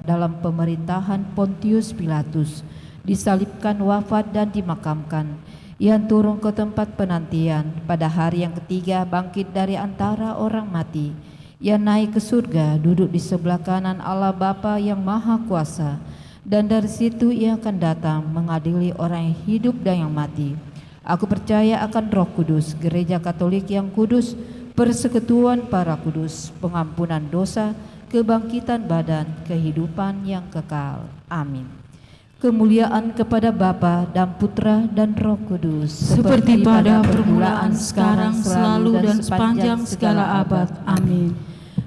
dalam pemerintahan Pontius Pilatus, disalibkan, wafat dan dimakamkan. Ia turun ke tempat penantian, pada hari yang ketiga bangkit dari antara orang mati. Ia naik ke surga, duduk di sebelah kanan Allah Bapa yang Maha Kuasa, dan dari situ ia akan datang mengadili orang yang hidup dan yang mati. Aku percaya akan Roh Kudus, Gereja Katolik yang kudus, persekutuan para kudus, pengampunan dosa, kebangkitan badan, kehidupan yang kekal. Amin. Kemuliaan kepada Bapa dan Putra dan Roh Kudus, seperti pada permulaan, sekarang, selalu, dan sepanjang segala abad. Amin.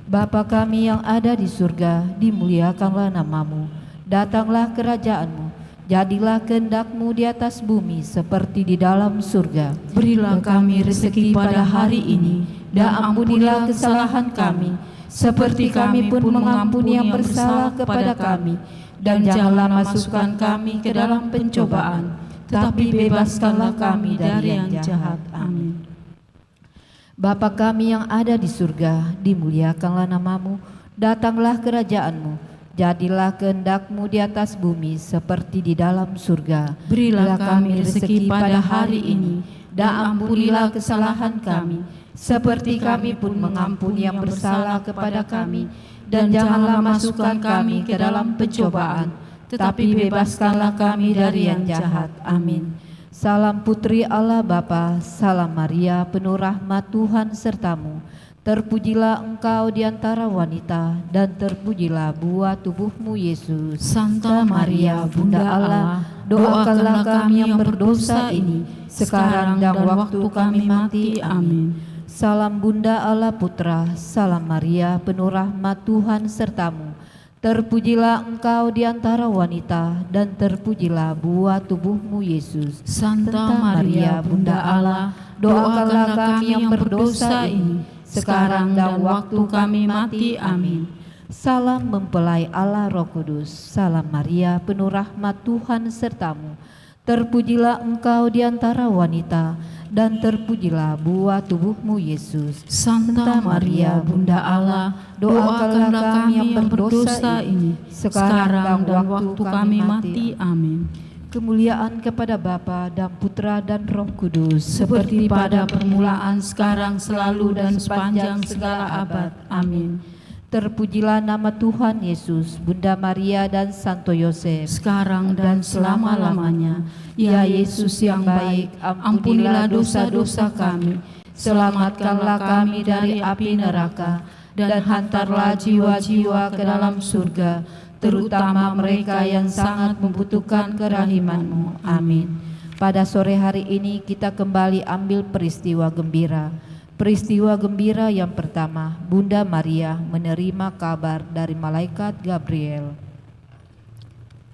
Bapa kami yang ada di surga, dimuliakanlah namamu. Datanglah kerajaanmu, jadilah kehendak-Mu di atas bumi seperti di dalam surga. Berilah kami rezeki pada hari ini, dan ampunilah kesalahan kami, seperti kami pun mengampuni yang bersalah kepada kami. Dan janganlah masukkan kami ke dalam pencobaan, tetapi bebaskanlah kami dari yang jahat. Amin. Bapa kami yang ada di surga, dimuliakanlah namamu. Datanglah kerajaanmu, jadilah kehendak-Mu di atas bumi seperti di dalam surga. Berilah kami rezeki pada hari ini, dan ampunilah kesalahan kami, seperti kami pun mengampuni yang bersalah kepada kami. Dan janganlah masukkan kami ke dalam pencobaan, tetapi bebaskanlah kami dari yang jahat. Amin. Salam Putri Allah Bapa, salam Maria, penuh rahmat Tuhan sertamu. Terpujilah engkau di antara wanita, dan terpujilah buah tubuhmu Yesus. Santa Maria, Bunda Allah, doakanlah kami yang berdosa ini, sekarang dan waktu kami mati. Amin. Salam Bunda Allah Putra, salam Maria, penuh rahmat Tuhan sertamu. Terpujilah engkau di antara wanita, dan terpujilah buah tubuhmu Yesus. Santa Maria, Bunda Allah, doakanlah kami yang berdosa ini, sekarang dan waktu kami mati. Amin. Salam mempelai Allah Roh Kudus, salam Maria, penuh rahmat Tuhan sertamu. Terpujilah engkau di antara wanita, dan terpujilah buah tubuhmu Yesus. Santa Maria, Bunda Allah, doakanlah kami yang berdosa ini, sekarang dan waktu kami mati. Amin. Kemuliaan kepada Bapa dan Putra dan Roh Kudus, seperti pada permulaan, sekarang, selalu, dan sepanjang segala abad. Amin. Terpujilah nama Tuhan Yesus, Bunda Maria dan Santo Yosef, sekarang dan selama-lamanya. Ya Yesus yang baik, ampunilah dosa-dosa kami, selamatkanlah kami dari api neraka, dan hantarlah jiwa-jiwa ke dalam surga, terutama mereka yang sangat membutuhkan kerahiman-Mu. Amin. Pada sore hari ini kita kembali ambil peristiwa gembira. Peristiwa gembira yang pertama, Bunda Maria menerima kabar dari malaikat Gabriel.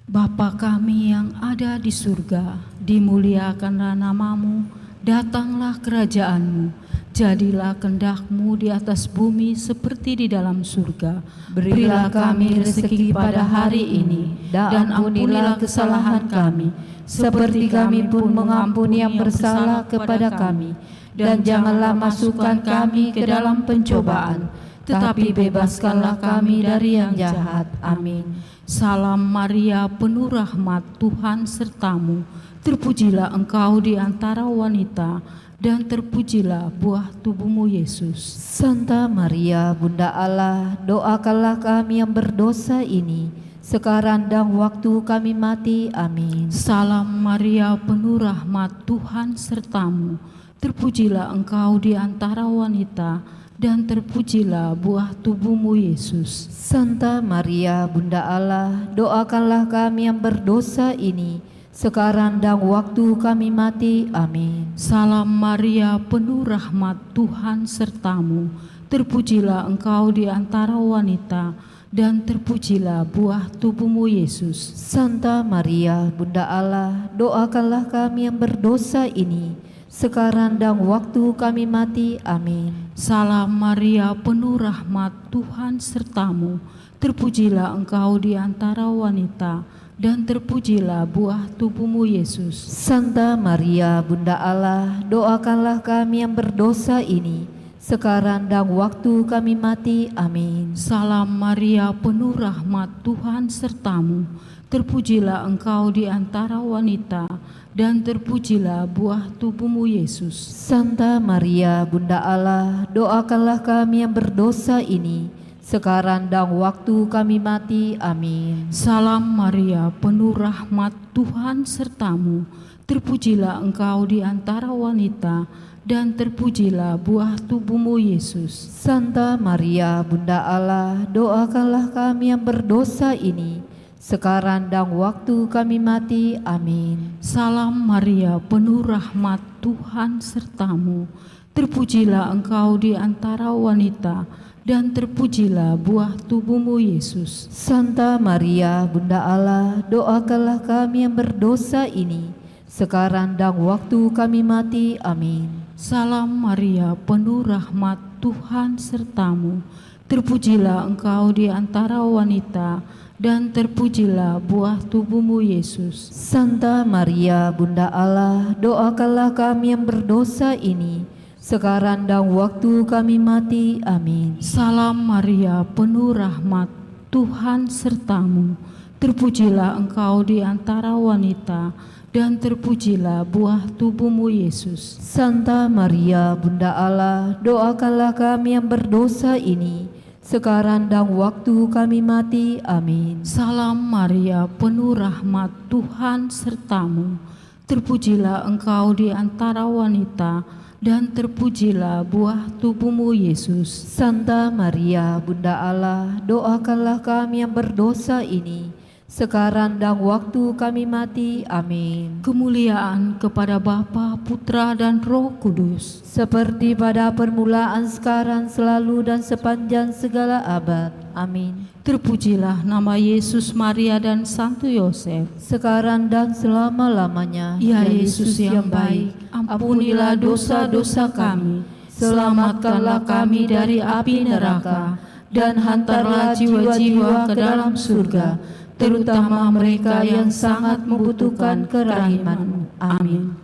Bapa kami yang ada di surga, dimuliakanlah namamu, datanglah kerajaan-Mu, jadilah kehendak-Mu di atas bumi seperti di dalam surga. Berilah kami rezeki pada hari ini, dan ampunilah kesalahan kami, seperti kami pun mengampuni yang bersalah kepada kami. Dan janganlah masukkan kami ke dalam pencobaan, tetapi bebaskanlah kami dari yang jahat. Amin. Salam Maria, penuh rahmat Tuhan sertamu. Terpujilah engkau di antara wanita, dan terpujilah buah tubuhmu Yesus. Santa Maria, Bunda Allah, doakanlah kami yang berdosa ini, sekarang dan waktu kami mati. Amin. Salam Maria, penuh rahmat Tuhan sertamu. Terpujilah engkau di antara wanita, dan terpujilah buah tubuhmu Yesus. Santa Maria, Bunda Allah, doakanlah kami yang berdosa ini, sekarang dan waktu kami mati. Amin. Salam Maria, penuh rahmat Tuhan sertamu. Terpujilah engkau di antara wanita, dan terpujilah buah tubuhmu Yesus. Santa Maria, Bunda Allah, doakanlah kami yang berdosa ini, sekarang dan waktu kami mati. Amin. Salam Maria, penuh rahmat Tuhan sertamu. Terpujilah engkau di antara wanita, dan terpujilah buah tubuhmu Yesus. Santa Maria, Bunda Allah, doakanlah kami yang berdosa ini, sekarang dan waktu kami mati. Amin. Salam Maria, penuh rahmat, Tuhan sertamu. Terpujilah engkau di antara wanita, dan terpujilah buah tubuhmu Yesus. Santa Maria, Bunda Allah, doakanlah kami yang berdosa ini, sekarang dan waktu kami mati. Amin. Salam Maria, penuh rahmat, Tuhan sertamu. Terpujilah engkau di antara wanita, dan terpujilah buah tubuhmu Yesus. Santa Maria, Bunda Allah, doakanlah kami yang berdosa ini, sekarang dan waktu kami mati. Amin. Salam Maria, penuh rahmat, Tuhan sertamu. Terpujilah engkau di antara wanita, dan terpujilah buah tubuhmu Yesus. Santa Maria, Bunda Allah, doakanlah kami yang berdosa ini, sekarang dan waktu kami mati. Amin. Salam Maria, penuh rahmat, Tuhan sertamu. Terpujilah engkau di antara wanita, dan terpujilah buah tubuhmu Yesus. Santa Maria, Bunda Allah, doakanlah kami yang berdosa ini, sekarang dan waktu kami mati. Amin. Salam Maria, penuh rahmat, Tuhan sertamu. Terpujilah engkau di antara wanita, dan terpujilah buah tubuhmu Yesus. Santa Maria, Bunda Allah, doakanlah kami yang berdosa ini, sekarang dan waktu kami mati. Amin. Salam Maria, penuh rahmat, Tuhan sertamu. Terpujilah engkau di antara wanita, dan terpujilah buah tubuhmu Yesus. Santa Maria, Bunda Allah, doakanlah kami yang berdosa ini, sekarang dan waktu kami mati. Amin. Kemuliaan kepada Bapa, Putra, dan Roh Kudus, Seperti pada permulaan, sekarang, selalu, dan sepanjang segala abad. Amin. terpujilah nama Yesus, Maria, dan Santo Yosef. Sekarang dan selama-lamanya. Ya Yesus yang baik, ampunilah dosa-dosa kami, selamatkanlah kami dari api neraka, dan hantarlah jiwa-jiwa ke dalam surga, terutama mereka yang sangat membutuhkan kerahiman-Mu. Amin.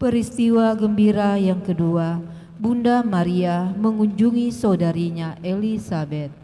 Peristiwa gembira yang kedua, Bunda Maria mengunjungi saudarinya Elisabet.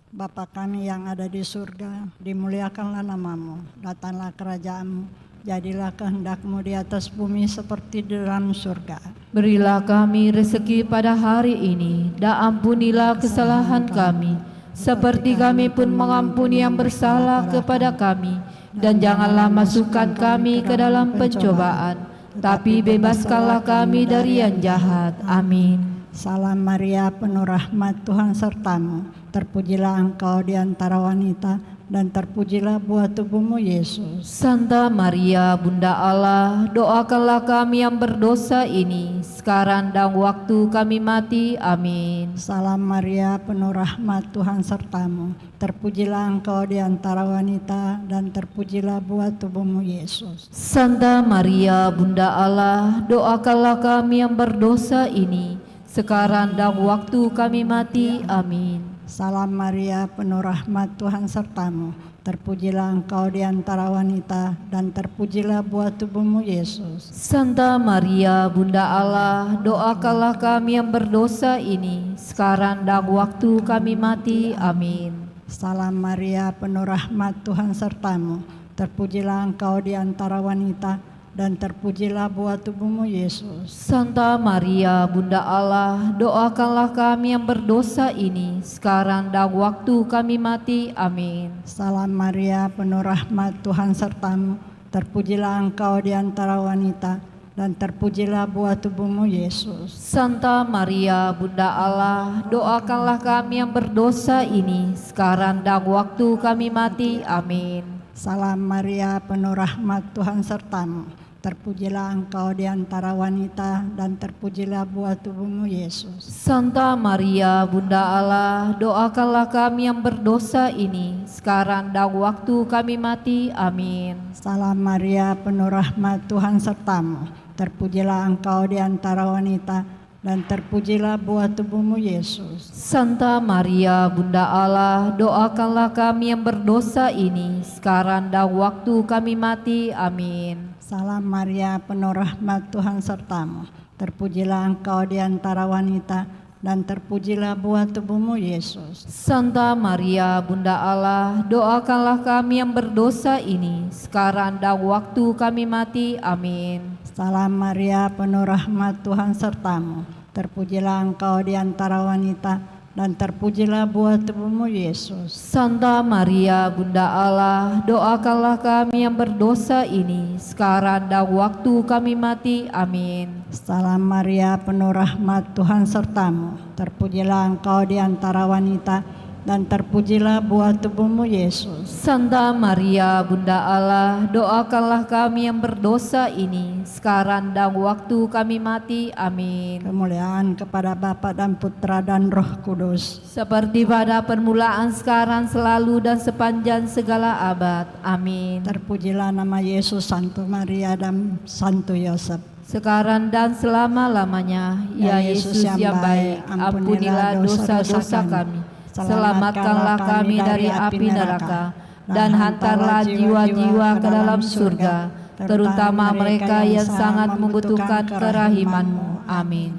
Bapa kami yang ada di surga, dimuliakanlah namamu, datanglah kerajaan-Mu, jadilah kehendak-Mu di atas bumi seperti di dalam surga. Berilah kami rezeki pada hari ini, dan ampunilah kesalahan kami, seperti kami pun mengampuni yang bersalah kepada kami. Dan janganlah masukkan kami ke dalam pencobaan, tapi bebaskanlah kami dari yang jahat. Amin. Salam Maria, penuh rahmat, Tuhan sertamu. Terpujilah engkau di antara wanita, dan terpujilah buah tubuhmu Yesus. Santa Maria, Bunda Allah, doakanlah kami yang berdosa ini, sekarang dan waktu kami mati. Amin. Salam Maria, penuh rahmat, Tuhan sertamu. Terpujilah engkau di antara wanita, dan terpujilah buah tubuhmu Yesus. Santa Maria, Bunda Allah, doakanlah kami yang berdosa ini, sekarang dan waktu kami mati. Amin. Salam Maria, penuh rahmat, Tuhan sertamu. Terpujilah engkau di antara wanita, dan terpujilah buah tubuhmu Yesus. Santa Maria, Bunda Allah, doakanlah kami yang berdosa ini, sekarang dan waktu kami mati. Amin. Salam Maria, penuh rahmat, Tuhan sertamu. Terpujilah engkau di antara wanita, dan terpujilah buah tubuhmu Yesus. Santa Maria, Bunda Allah, doakanlah kami yang berdosa ini, sekarang dan waktu kami mati. Amin. Salam Maria, penuh rahmat, Tuhan sertamu. Terpujilah engkau di antara wanita, dan terpujilah buah tubuhmu Yesus. Santa Maria, Bunda Allah, doakanlah kami yang berdosa ini, sekarang dan waktu kami mati. Amin. Salam Maria, penuh rahmat, Tuhan sertamu. Terpujilah engkau di antara wanita, dan terpujilah buah tubuhmu Yesus. Santa Maria, Bunda Allah, doakanlah kami yang berdosa ini, sekarang dan waktu kami mati. Amin. Salam Maria, penuh rahmat, Tuhan sertamu. Terpujilah engkau di antara wanita, dan terpujilah buah tubuhmu Yesus. Santa Maria, Bunda Allah, doakanlah kami yang berdosa ini, sekarang dan waktu kami mati. Amin. Salam Maria, penuh rahmat, Tuhan sertamu. Terpujilah engkau di antara wanita, dan terpujilah buah tubuhmu Yesus. Santa Maria, Bunda Allah, doakanlah kami yang berdosa ini, sekarang dan waktu kami mati. Amin. Salam Maria, penuh rahmat, Tuhan sertamu. Terpujilah engkau di antara wanita, dan terpujilah buah tubuhmu Yesus. Santa Maria, Bunda Allah, doakanlah kami yang berdosa ini, sekarang dan waktu kami mati. Amin. Salam Maria, penuh rahmat, Tuhan sertamu. Terpujilah engkau di antara wanita, dan terpujilah buah tubuhmu Yesus. Santa Maria, Bunda Allah, doakanlah kami yang berdosa ini, sekarang dan waktu kami mati. Amin. Kemuliaan kepada Bapa dan Putra dan Roh Kudus. Seperti pada permulaan, sekarang, selalu, dan sepanjang segala abad. Amin. Terpujilah nama Yesus, Santo Maria dan Santo Yosef. Sekarang dan selama-lamanya. Ya Yesus yang baik, ampunilah dosa-dosa kami. Selamatkanlah kami dari api neraka, dan hantarlah jiwa-jiwa ke dalam surga, terutama mereka yang sangat membutuhkan kerahiman-Mu. Amin.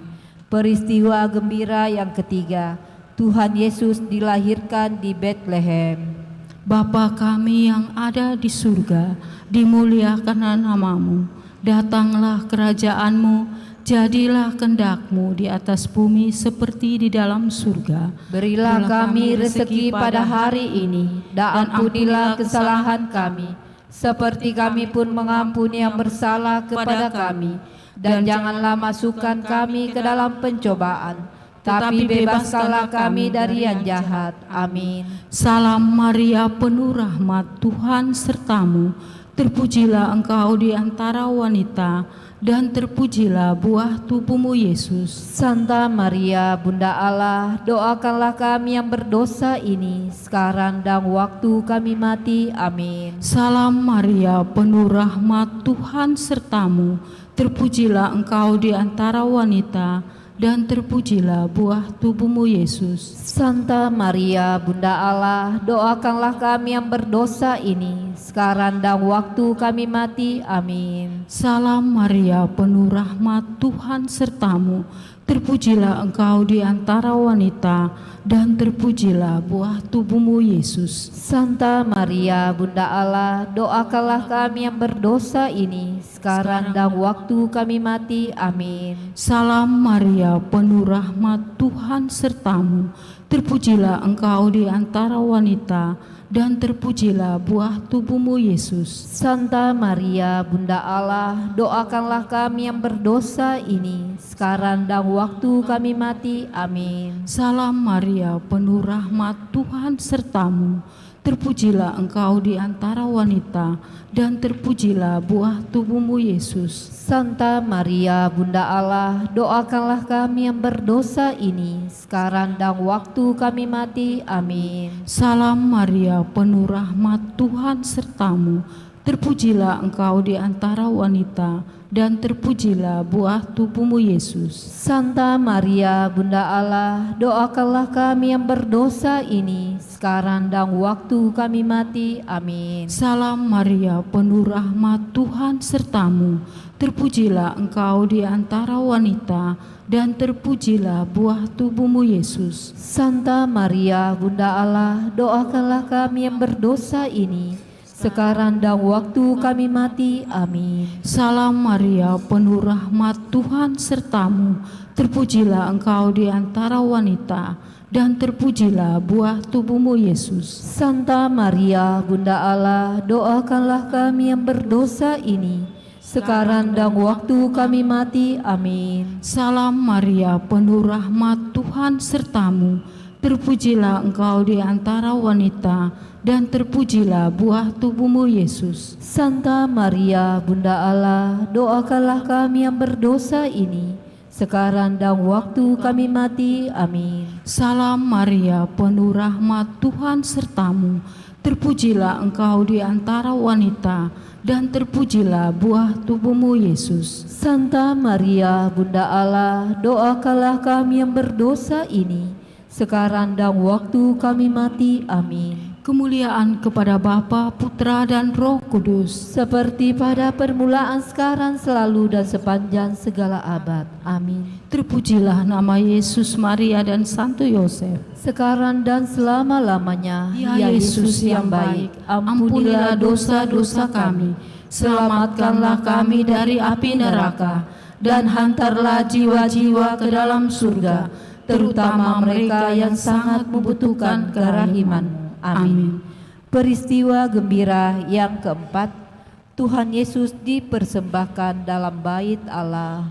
Peristiwa gembira yang ketiga, Tuhan Yesus dilahirkan di Betlehem. Bapa kami yang ada di surga, dimuliakanlah nama-Mu. Datanglah kerajaan-Mu, jadilah kehendak-Mu di atas bumi seperti di dalam surga. Berilah kami rezeki pada hari ini, dan ampunilah kesalahan kami, seperti kami pun mengampuni yang bersalah kepada kami. Dan janganlah masukkan kami ke dalam pencobaan, tapi bebaskanlah kami dari yang jahat. Amin. Salam Maria, penuh rahmat, Tuhan sertamu. Terpujilah engkau di antara wanita, dan terpujilah buah tubuhmu Yesus. Santa Maria, Bunda Allah, doakanlah kami yang berdosa ini, sekarang dan waktu kami mati. Amin. Salam Maria, penuh rahmat, Tuhan sertamu. Terpujilah engkau di antara wanita, dan terpujilah buah tubuhmu Yesus. Santa Maria, Bunda Allah, doakanlah kami yang berdosa ini, sekarang dan waktu kami mati. Amin. Salam Maria, penuh rahmat, Tuhan sertamu. Terpujilah engkau di antara wanita, dan terpujilah buah tubuhmu Yesus. Santa Maria, Bunda Allah, doakanlah kami yang berdosa ini, sekarang dan waktu kami mati. Amin. Salam Maria, penuh rahmat, Tuhan sertamu. Terpujilah engkau di antara wanita, dan terpujilah buah tubuhmu Yesus. Santa Maria, Bunda Allah, doakanlah kami yang berdosa ini, sekarang dan waktu kami mati. Amin. Salam Maria, penuh rahmat, Tuhan sertamu. Terpujilah engkau di antara wanita, dan terpujilah buah tubuhmu Yesus. Santa Maria, Bunda Allah, doakanlah kami yang berdosa ini, sekarang dan waktu kami mati. Amin. Salam Maria, penuh rahmat, Tuhan sertamu. Terpujilah engkau di antara wanita, dan terpujilah buah tubuhmu Yesus. Santa Maria, Bunda Allah, doakanlah kami yang berdosa ini, sekarang dan waktu kami mati. Amin. Salam Maria, penuh rahmat, Tuhan sertamu. Terpujilah engkau di antara wanita, dan terpujilah buah tubuhmu Yesus. Santa Maria, Bunda Allah, doakanlah kami yang berdosa ini, sekarang dan waktu kami mati. Amin. Salam Maria, penuh rahmat, Tuhan sertamu. Terpujilah engkau di antara wanita, dan terpujilah buah tubuhmu Yesus. Santa Maria, Bunda Allah, doakanlah kami yang berdosa ini, sekarang dan waktu kami mati. Amin. Salam Maria, penuh rahmat, Tuhan sertamu. Terpujilah engkau di antara wanita, dan terpujilah buah tubuhmu Yesus. Santa Maria, Bunda Allah, doakanlah kami yang berdosa ini, sekarang dan waktu kami mati. Amin. Salam Maria, penuh rahmat, Tuhan sertamu. Terpujilah engkau di antara wanita, dan terpujilah buah tubuhmu Yesus. Santa Maria, Bunda Allah, doakanlah kami yang berdosa ini, sekarang dan waktu kami mati. Amin. Kemuliaan kepada Bapa, Putra, dan Roh Kudus. seperti pada permulaan, sekarang, selalu, dan sepanjang segala abad. Amin. Terpujilah nama Yesus, Maria, dan Santo Yosef. Sekarang dan selama-lamanya. Ya Yesus yang baik, ampunilah dosa-dosa kami, selamatkanlah kami dari api neraka, dan hantarlah jiwa-jiwa ke dalam surga, terutama mereka yang sangat membutuhkan kerahiman-Mu. Amin. Peristiwa gembira yang keempat, Tuhan Yesus dipersembahkan dalam bait Allah.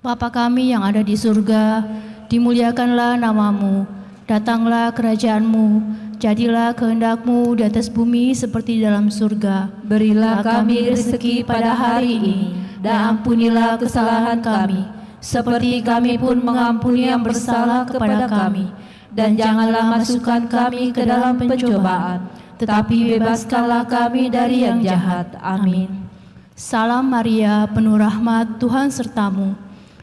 Bapa kami yang ada di surga, dimuliakanlah nama-Mu, datanglah kerajaan-Mu, jadilah kehendak-Mu di atas bumi seperti di dalam surga. Berilah kami rezeki pada hari ini, dan ampunilah kesalahan kami, seperti kami pun mengampuni yang bersalah kepada kami. Dan janganlah masukkan kami ke dalam pencobaan, tetapi bebaskanlah kami dari yang jahat. Amin. Salam Maria, penuh rahmat, Tuhan sertamu.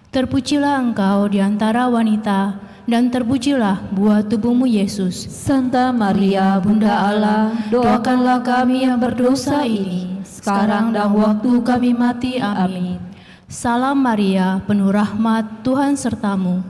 Terpujilah engkau di antara wanita, dan terpujilah buah tubuhmu Yesus. Santa Maria, Bunda Allah, doakanlah kami yang berdosa ini, sekarang dan waktu kami mati. Amin. Salam Maria, penuh rahmat, Tuhan sertamu.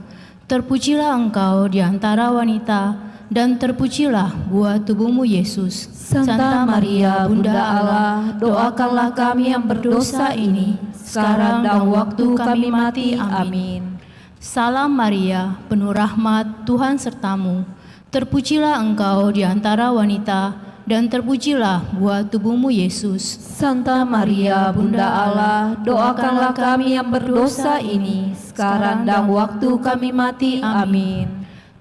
Terpujilah engkau di antara wanita, dan terpujilah buah tubuhmu Yesus. Santa Maria, Bunda Allah, doakanlah kami yang berdosa ini, sekarang dan waktu kami mati. Amin. Salam Maria, penuh rahmat, Tuhan sertamu. Terpujilah engkau di antara wanita, dan terpujilah buah tubuhmu Yesus. Santa Maria, Bunda Allah, doakanlah kami yang berdosa ini, sekarang dan waktu kami mati. Amin.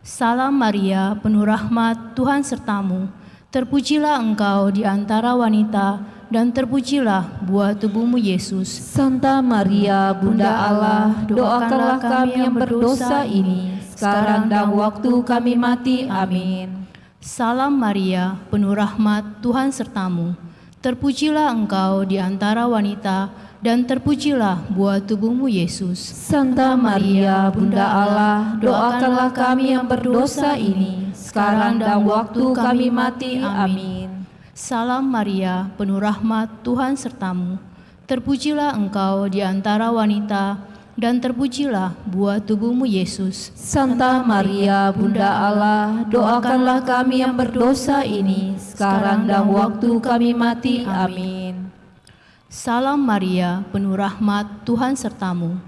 Salam Maria, penuh rahmat, Tuhan sertamu. Terpujilah engkau di antara wanita, dan terpujilah buah tubuhmu Yesus. Santa Maria, Bunda Allah, doakanlah kami yang berdosa ini, sekarang dan waktu kami mati. Amin. Salam Maria, penuh rahmat, Tuhan sertamu. Terpujilah engkau di antara wanita, dan terpujilah buah tubuhmu Yesus. Santa Maria, Bunda Allah, doakanlah kami yang berdosa ini, sekarang dan waktu kami mati. Amin. Salam Maria, penuh rahmat, Tuhan sertamu. Terpujilah engkau di antara wanita, dan terpujilah buah tubuhmu Yesus. Santa Maria, Bunda Allah, doakanlah kami yang berdosa ini, sekarang dan waktu kami mati. Amin. Salam Maria, penuh rahmat, Tuhan sertamu.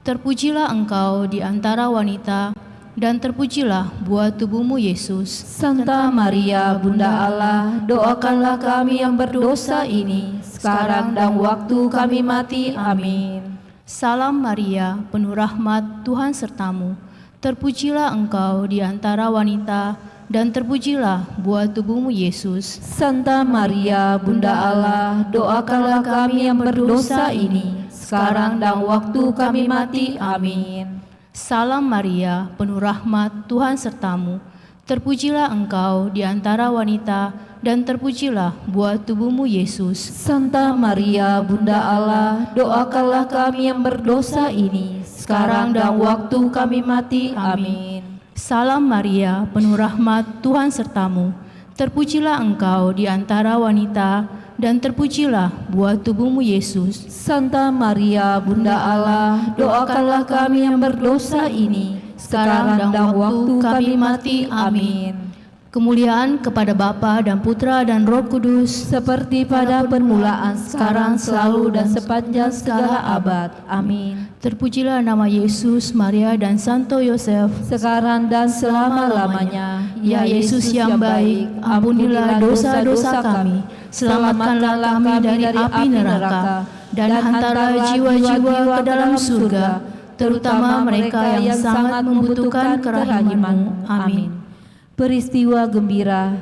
Terpujilah engkau di antara wanita, dan terpujilah buah tubuhmu Yesus. Santa Maria, Bunda Allah, doakanlah kami yang berdosa ini, sekarang dan waktu kami mati. Amin. Salam Maria, penuh rahmat, Tuhan sertamu. Terpujilah engkau di antara wanita, dan terpujilah buah tubuhmu Yesus. Santa Maria, Bunda Allah, doakanlah kami yang berdosa ini, sekarang dan waktu kami mati. Amin. Salam Maria, penuh rahmat, Tuhan sertamu. Terpujilah engkau di antara wanita, dan terpujilah buah tubuhmu Yesus. Santa Maria, Bunda Allah, doakanlah kami yang berdosa ini, sekarang dan waktu kami mati. Amin. Salam Maria, penuh rahmat, Tuhan sertamu. Terpujilah engkau di antara wanita, dan terpujilah buah tubuhmu Yesus. Santa Maria, Bunda Allah, doakanlah kami yang berdosa ini, sekarang dan waktu kami mati. Amin. Kemuliaan kepada Bapa dan Putra dan Roh Kudus, seperti pada permulaan, sekarang, selalu, dan sepanjang segala abad. Amin. Terpujilah nama Yesus, Maria, dan Santo Yosef, sekarang dan selama-lamanya. Ya Yesus yang baik, ampunilah dosa-dosa kami, selamatkanlah kami dari api neraka, dan hantarlah jiwa-jiwa ke dalam surga, terutama mereka yang sangat membutuhkan kerahiman-Mu. Amin. Peristiwa gembira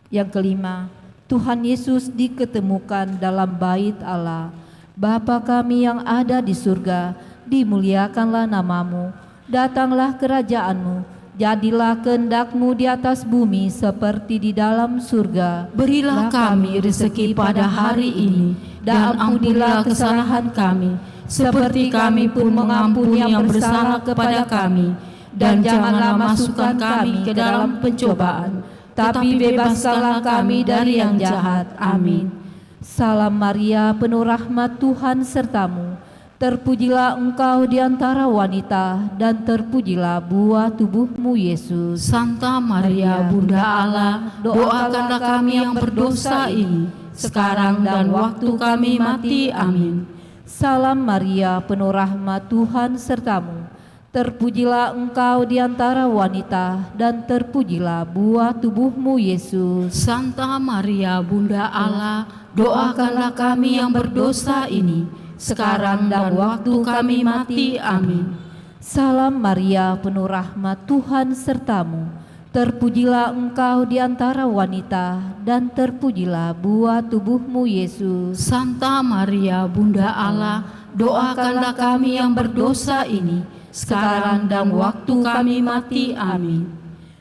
yang kelima, Tuhan Yesus diketemukan dalam bait Allah. Bapa kami yang ada di surga, dimuliakanlah nama-Mu, datanglah kerajaan-Mu, jadilah kehendak-Mu di atas bumi seperti di dalam surga. Berilah kami rezeki pada hari ini, dan ampunilah kesalahan kami, seperti kami pun mengampuni yang bersalah kepada kami. Dan janganlah masukkan kami ke dalam pencobaan, Tapi bebaskanlah kami dari yang jahat. Amin. Salam Maria, penuh rahmat, Tuhan sertamu. Terpujilah engkau di antara wanita, dan terpujilah buah tubuhmu, Yesus. Santa Maria, Bunda Allah, doakanlah kami yang berdosa ini, sekarang dan waktu kami mati. Amin. Salam Maria, penuh rahmat, Tuhan sertamu. Terpujilah engkau di antara wanita, dan terpujilah buah tubuhmu, Yesus. Santa Maria, Bunda Allah, doakanlah kami yang berdosa ini, sekarang dan waktu kami mati. Amin. Salam Maria, penuh rahmat, Tuhan sertamu. Terpujilah engkau di antara wanita, dan terpujilah buah tubuhmu, Yesus. Santa Maria, Bunda Allah, doakanlah kami yang berdosa ini, sekarang dan waktu kami mati. Amin.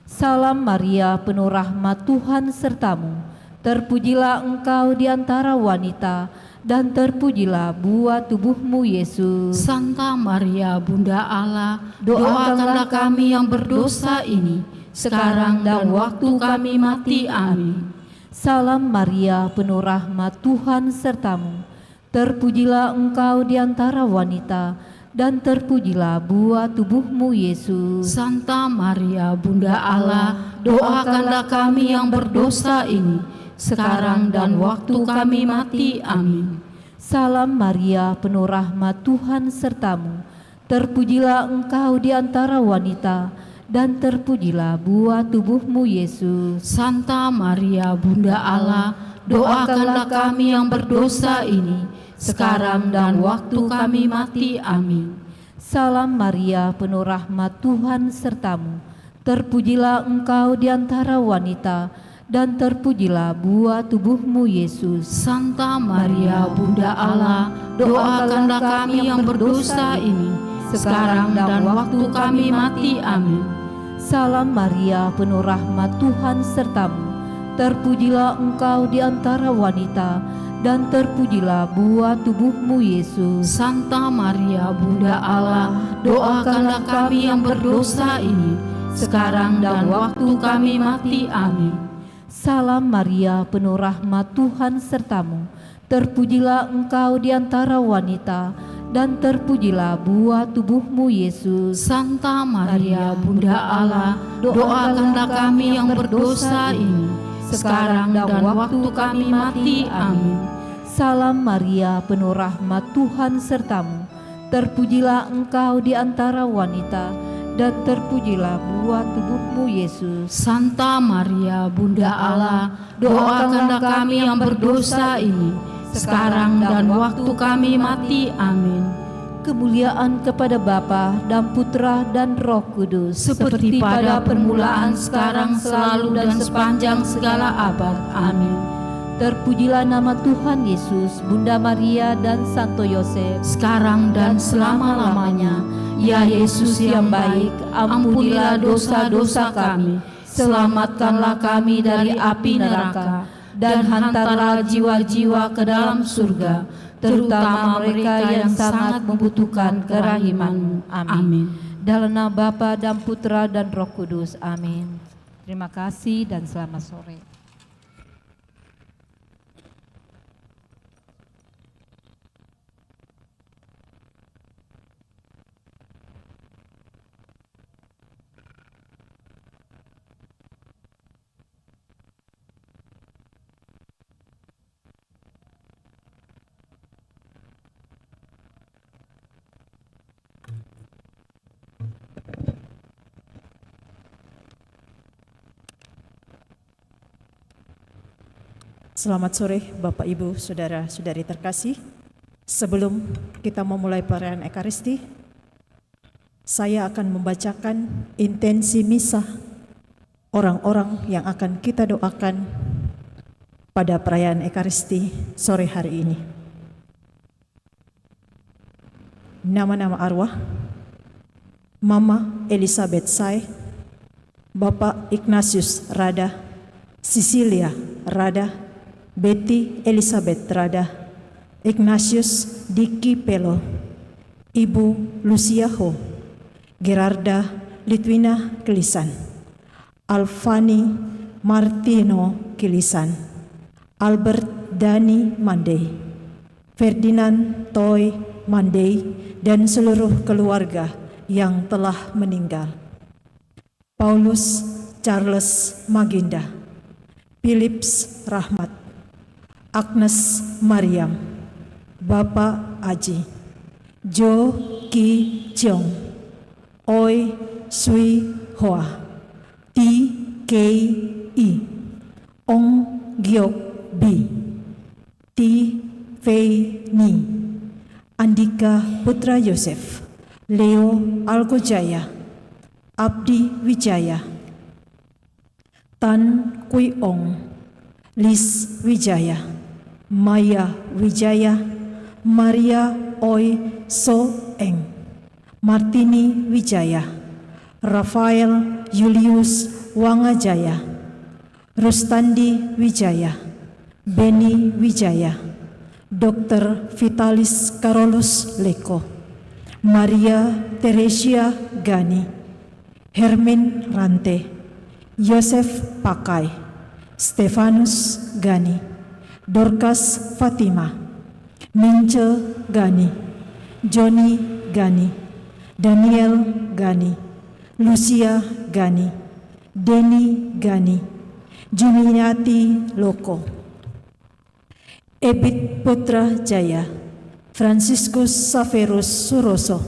Salam Maria, penuh rahmat, Tuhan sertamu. Terpujilah engkau di antara wanita, dan terpujilah buah tubuhmu, Yesus. Santa Maria, Bunda Allah, doakanlah kami yang berdosa ini, sekarang dan waktu kami mati. Amin. Salam Maria, penuh rahmat, Tuhan sertamu. Terpujilah engkau di antara wanita, dan terpujilah buah tubuhmu, Yesus. Santa Maria, Bunda Allah, doakanlah kami yang berdosa ini, sekarang dan waktu kami mati. Amin. Salam Maria, penuh rahmat, Tuhan sertamu. Terpujilah engkau di antara wanita, dan terpujilah buah tubuhmu, Yesus. Santa Maria, Bunda Allah, doakanlah kami yang berdosa ini, sekarang dan waktu kami mati. Amin. Salam Maria, penuh rahmat, Tuhan sertamu. Terpujilah engkau di antara wanita, dan terpujilah buah tubuhmu, Yesus. Santa Maria, Bunda Allah, doakanlah kami yang berdosa ini, sekarang dan waktu kami mati. Amin. Salam Maria, penuh rahmat, Tuhan sertamu. Terpujilah engkau di antara wanita, dan terpujilah buah tubuhmu, Yesus. Santa Maria, Bunda Allah, doakanlah kami yang berdosa ini, sekarang dan waktu kami mati. Amin. Salam Maria, penuh rahmat, Tuhan sertamu. Terpujilah engkau di antara wanita, dan terpujilah buah tubuhmu, Yesus. Santa Maria, Bunda Allah, doakanlah kami yang berdosa ini, sekarang dan waktu kami mati. Amin. Salam Maria, penuh rahmat, Tuhan sertamu. Terpujilah engkau di antara wanita, dan terpujilah buah tubuhmu, Yesus. Santa Maria, Bunda Allah, doakanlah kami yang berdosa ini, sekarang dan waktu kami mati. Amin. Kemuliaan kepada Bapa dan Putra dan Roh Kudus, seperti pada permulaan, sekarang, selalu, dan sepanjang segala abad. Amin. Terpujilah nama Tuhan Yesus, Bunda Maria dan Santo Yosef, sekarang dan selama-lamanya. Ya Yesus yang baik, ampunilah dosa-dosa kami, selamatkanlah kami dari api neraka, dan hantarlah jiwa-jiwa ke dalam surga, terutama mereka yang sangat membutuhkan kerahiman-Mu. Amin. Dalam nama Bapa dan Putra dan Roh Kudus. Amin. Terima kasih dan selamat sore. Selamat sore Bapak Ibu Saudara-saudari terkasih. Sebelum kita memulai perayaan Ekaristi, saya akan membacakan intensi misa orang-orang yang akan kita doakan pada perayaan Ekaristi sore hari ini. Nama-nama arwah: Mama Elizabeth Sai, Bapak Ignatius Rada, Cecilia Rada, Betty Elizabeth Rada, Ignatius Diki Pelo, Ibu Lucia Ho, Gerarda Litwina Kelisan, Alfani Martino Kilisan, Albert Dani Mandey, Ferdinand Toy Mandey, dan seluruh keluarga yang telah meninggal. Paulus Charles Maginda, Philips Rahmat, Agnes Mariam, Bapak Aji, Jo Ki Cheong, Oi Sui Hoa, T K I, Ong Giok Bi, T Fei Ni, Andika Putra Yosef, Leo Algojaya, Abdi Wijaya, Tan Kui Ong, Lis Wijaya, Maya Wijaya, Maria Oi So Eng, Martini Wijaya, Rafael Julius Wangajaya, Rustandi Wijaya, Beni Wijaya, Dr. Vitalis Carolus Leko, Maria Teresia Gani, Hermin Rante, Yosef Pakai, Stefanus Gani, Dorcas Fatima, Mince Gani, Joni Gani, Daniel Gani, Lucia Gani, Deni Gani, Jumiati Loko, Ebit Putra Jaya, Franciscus Saverus Suroso,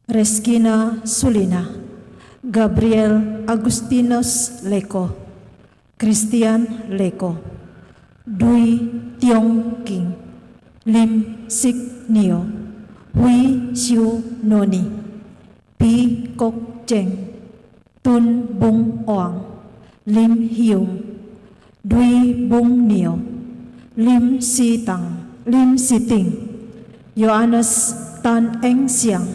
Reskina Sulina, Gabriel Agustinus Leko, Christian Leko, Dwi Tiong King, Lim Sik Nio, Hui Siu Noni, Pi Kok Cheng, Tun Bung Oang, Lim Hiung, Dwi Bung Nio, Lim Si Tang, Lim Si Ting, Yohanes Tan Eng Siang,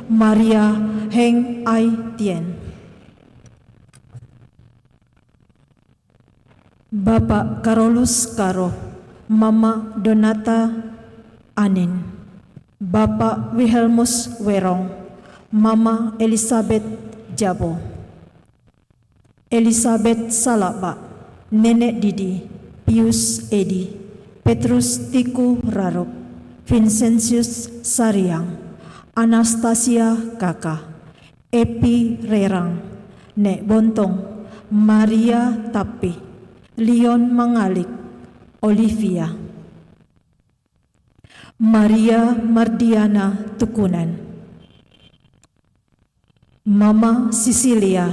Maria Heng Ai Tien. Bapak Carolus Karo, Mama Donata Anin, Bapak Wilhelmus Werong, Mama Elizabeth Jabo, Elizabeth Salaba, Nenek Didi, Pius Edi, Petrus Tiku Rarok, Vincentius Sariang, Anastasia Kaka, Epi Rerang, Nek Bontong, Maria Tapi, Leon Mangalik, Olivia, Maria Mardiana Tukunan, Mama Sisilia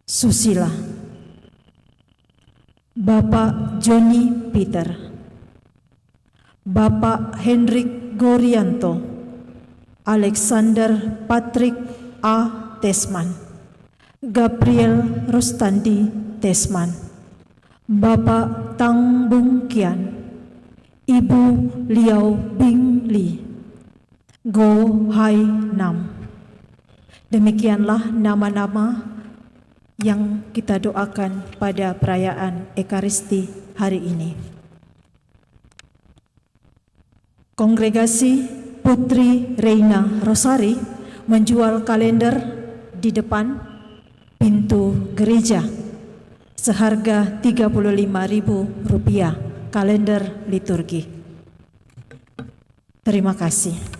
Susila, Bapak Joni Peter, Bapak Hendrik Gorianto, Alexander Patrick A. Tesman, Gabriel Rustandi Tesman, Bapak Tang Bung Kian, Ibu Liao Bing Li, Go Hai Nam. Demikianlah nama-nama yang kita doakan pada perayaan Ekaristi hari ini. Kongregasi Putri Reina Rosari menjual kalender di depan pintu gereja seharga Rp35.000 kalender liturgi. Terima kasih.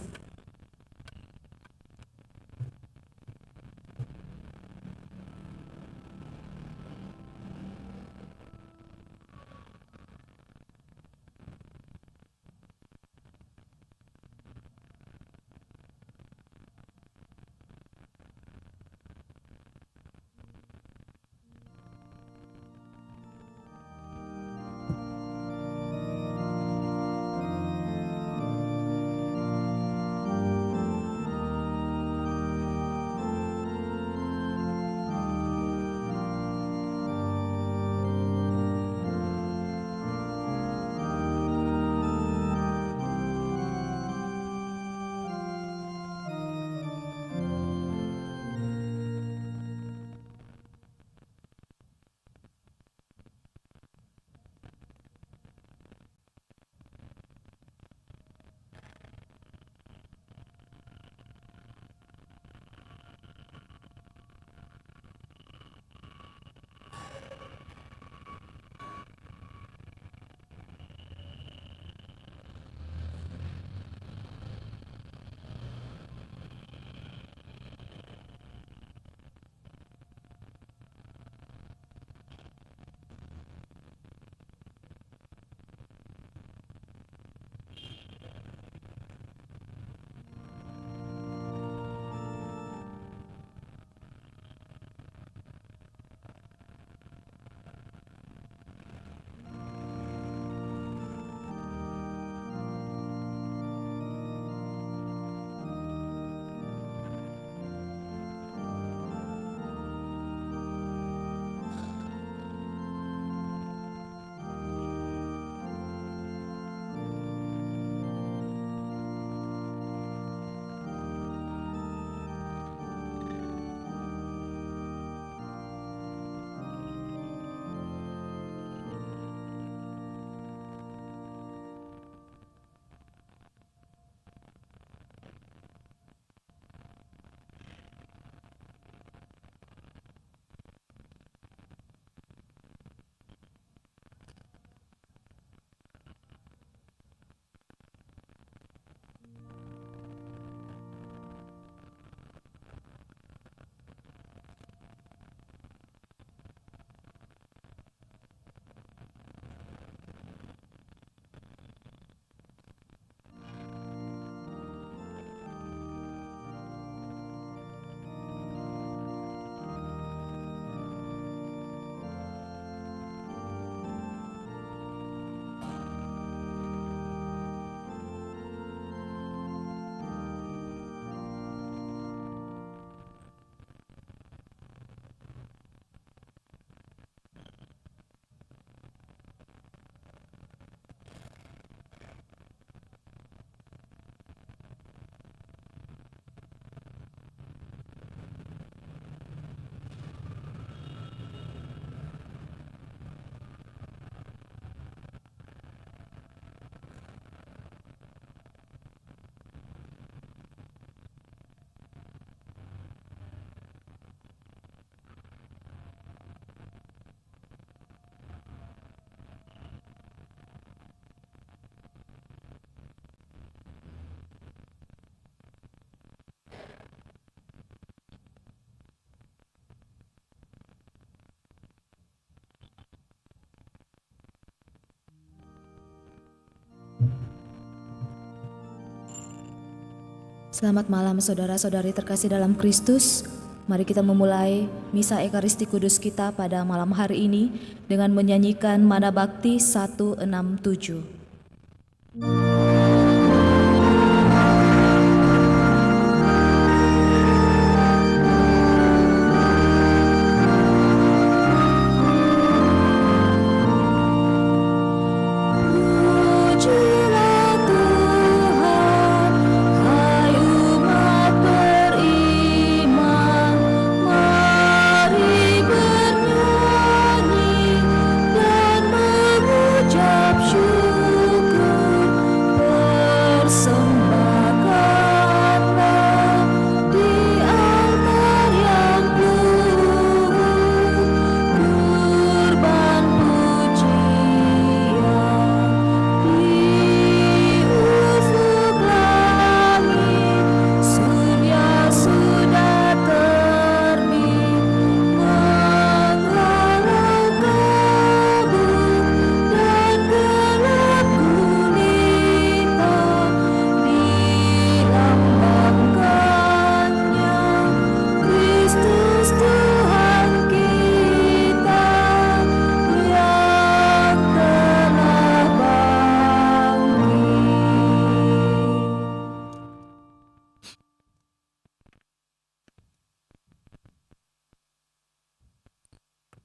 Selamat malam saudara-saudari terkasih dalam Kristus. Mari kita memulai Misa Ekaristi Kudus kita pada malam hari ini dengan menyanyikan Mana Bakti 167.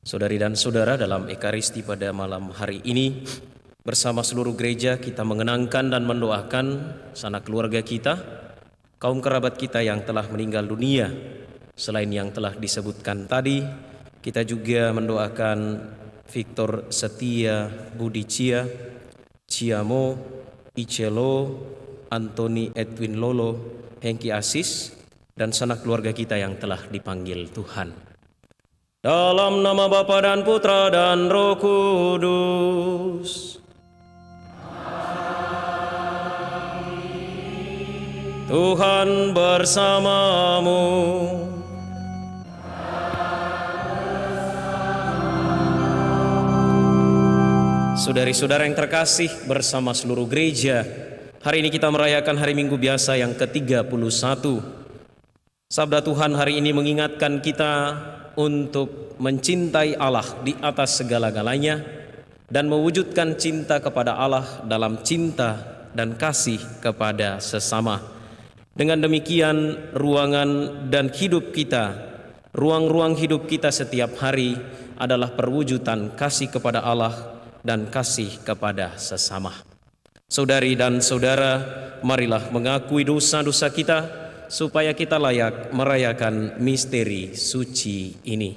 Saudari dan saudara, dalam Ekaristi pada malam hari ini bersama seluruh gereja kita mengenangkan dan mendoakan sanak keluarga kita, kaum kerabat kita yang telah meninggal dunia. Selain yang telah disebutkan tadi, kita juga mendoakan Victor Setia Budi Cia, Ciamo, Icelo, Antoni Edwin Lolo, Hengki Asis, dan sanak keluarga kita yang telah dipanggil Tuhan. Dalam nama Bapa dan Putra dan Roh Kudus. Tuhan bersamamu. Saudari-saudara yang terkasih, bersama seluruh gereja, hari ini kita merayakan hari Minggu biasa yang ke-31. Sabda Tuhan hari ini mengingatkan kita untuk mencintai Allah di atas segala-galanya dan mewujudkan cinta kepada Allah dalam cinta dan kasih kepada sesama. Dengan demikian, ruangan dan hidup kita, ruang-ruang hidup kita setiap hari adalah perwujudan kasih kepada Allah dan kasih kepada sesama. Saudari dan saudara, marilah mengakui dosa-dosa kita supaya kita layak merayakan misteri suci ini.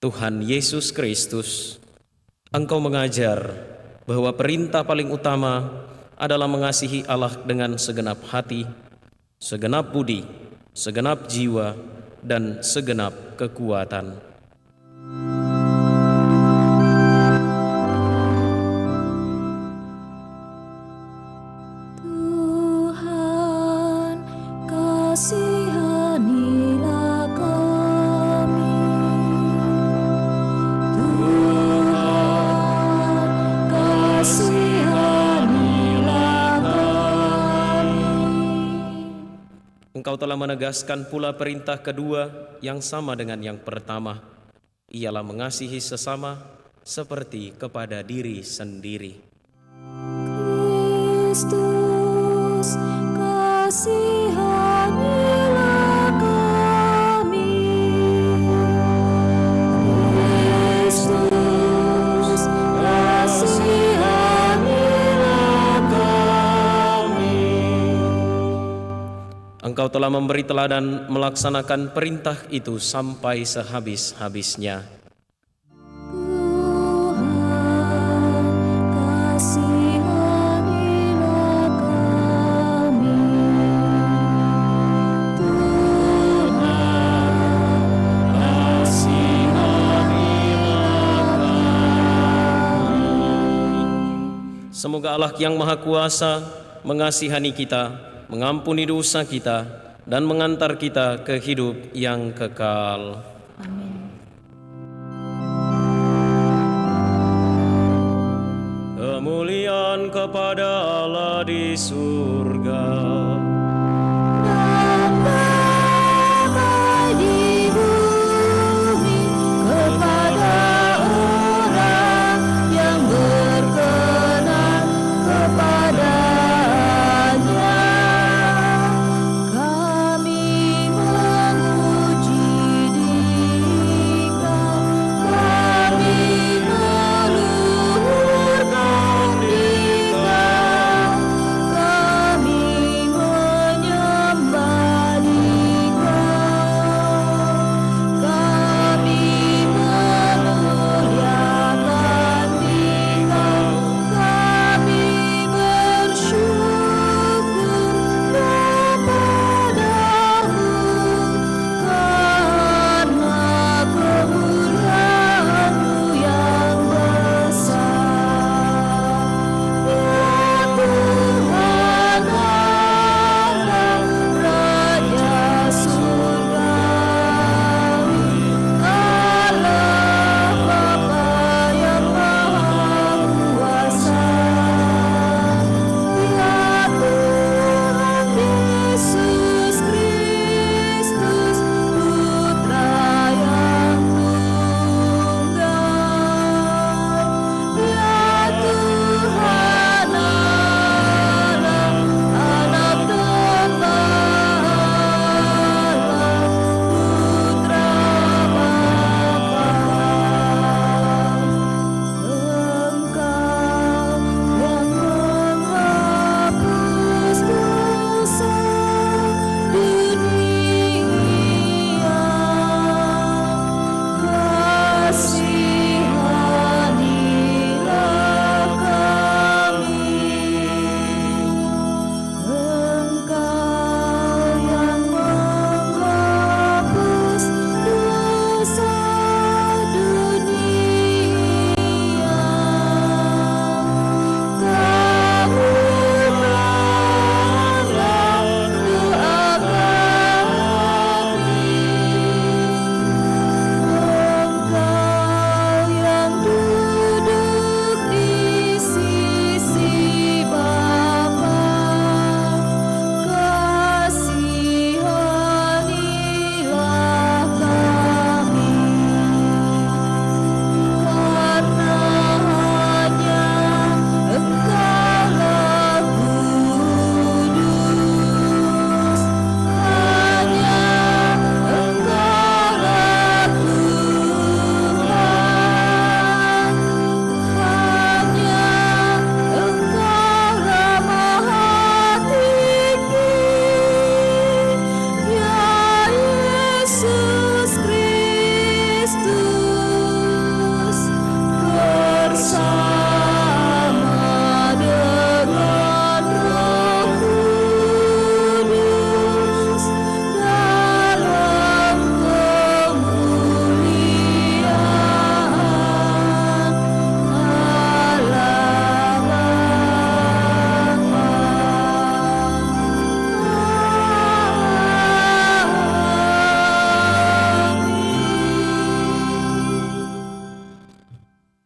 Tuhan Yesus Kristus, Engkau mengajar bahwa perintah paling utama adalah mengasihi Allah dengan segenap hati, segenap budi, segenap jiwa, dan segenap kekuatan. Kasihanilah kami, Tuhan, kasihanilah kami. Engkau telah menegaskan pula perintah kedua yang sama dengan yang pertama, ialah mengasihi sesama seperti kepada diri sendiri. Kristus, kasihanilah kami. Kristus, kasihanilah kami. Engkau telah memberi teladan melaksanakan perintah itu sampai sehabis-habisnya. Semoga Allah yang Maha Kuasa mengasihani kita, mengampuni dosa kita, dan mengantar kita ke hidup yang kekal. Amin. Tuhan kepada Allah di surga.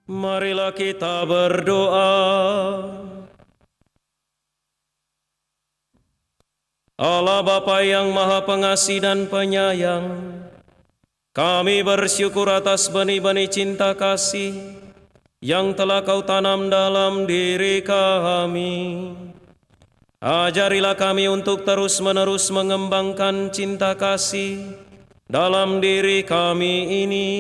Marilah kita berdoa. Allah Bapa yang Maha Pengasih dan Penyayang, kami bersyukur atas benih-benih cinta kasih yang telah Kau tanam dalam diri kami. Ajarilah kami untuk terus-menerus mengembangkan cinta kasih dalam diri kami ini,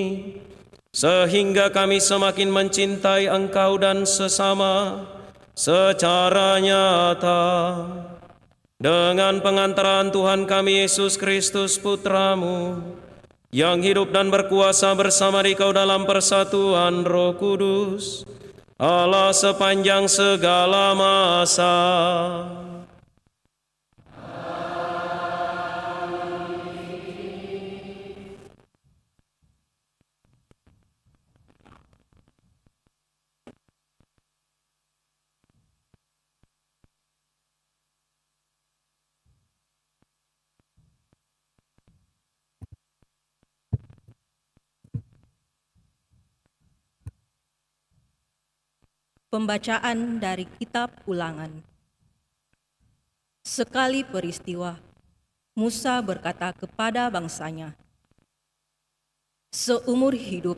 sehingga kami semakin mencintai Engkau dan sesama secara nyata. Dengan pengantaran Tuhan kami Yesus Kristus Putra-Mu, yang hidup dan berkuasa bersama Dikau dalam persatuan Roh Kudus, Allah sepanjang segala masa. Pembacaan dari Kitab Ulangan. Sekali peristiwa, Musa berkata kepada bangsanya, "Seumur hidup,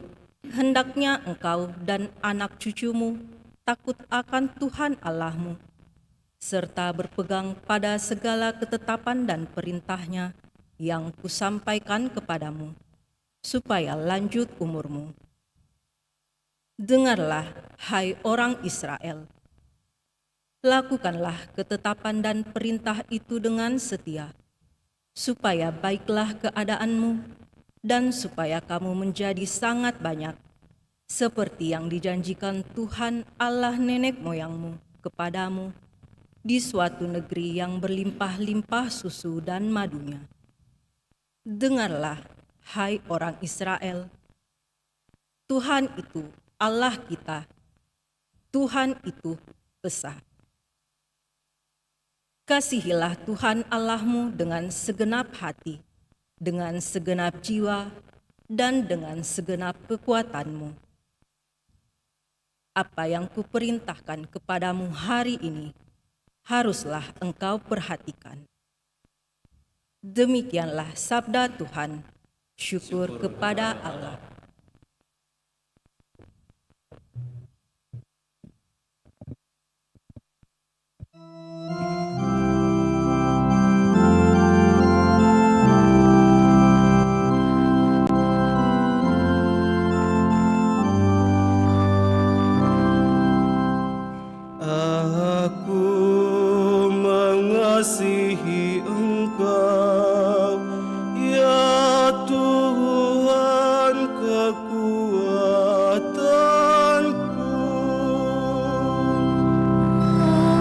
hendaknya engkau dan anak cucumu takut akan Tuhan Allahmu, serta berpegang pada segala ketetapan dan perintahnya yang kusampaikan kepadamu, supaya lanjut umurmu. Dengarlah, hai orang Israel, lakukanlah ketetapan dan perintah itu dengan setia, supaya baiklah keadaanmu dan supaya kamu menjadi sangat banyak, seperti yang dijanjikan Tuhan Allah nenek moyangmu kepadamu di suatu negeri yang berlimpah-limpah susu dan madunya. Dengarlah, hai orang Israel, Tuhan itu Allah kita, Tuhan itu esa. Kasihilah Tuhan Allahmu dengan segenap hati, dengan segenap jiwa, dan dengan segenap kekuatanmu. Apa yang kuperintahkan kepadamu hari ini, haruslah engkau perhatikan. Demikianlah sabda Tuhan, syukur kepada Allah." Aku mengasihi Engkau, ya Tuhan kekuatanku.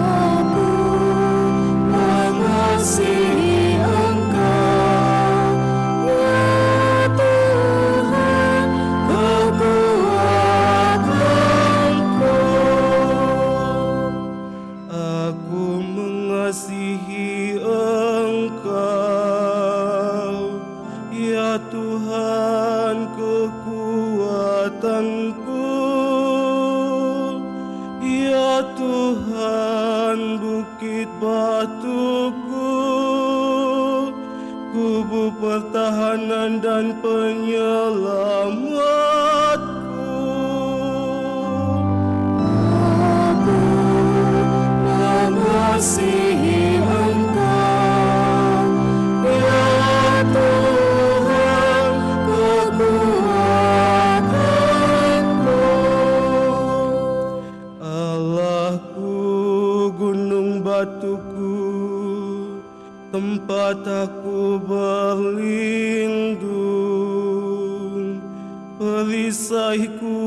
Aku mengasihi Engkau, ya Tuhan kekuatanku. Aku mengasihi Engkau, ya Tuhan kekuatanku, ya Tuhan bukit batuku, kubu pertahanan dan penyelamatku. Aku mengasihi Engkau, ya Tuhan kekuatanku. Allahku, gunung batuku, tempat aku berlindung, perisaiku,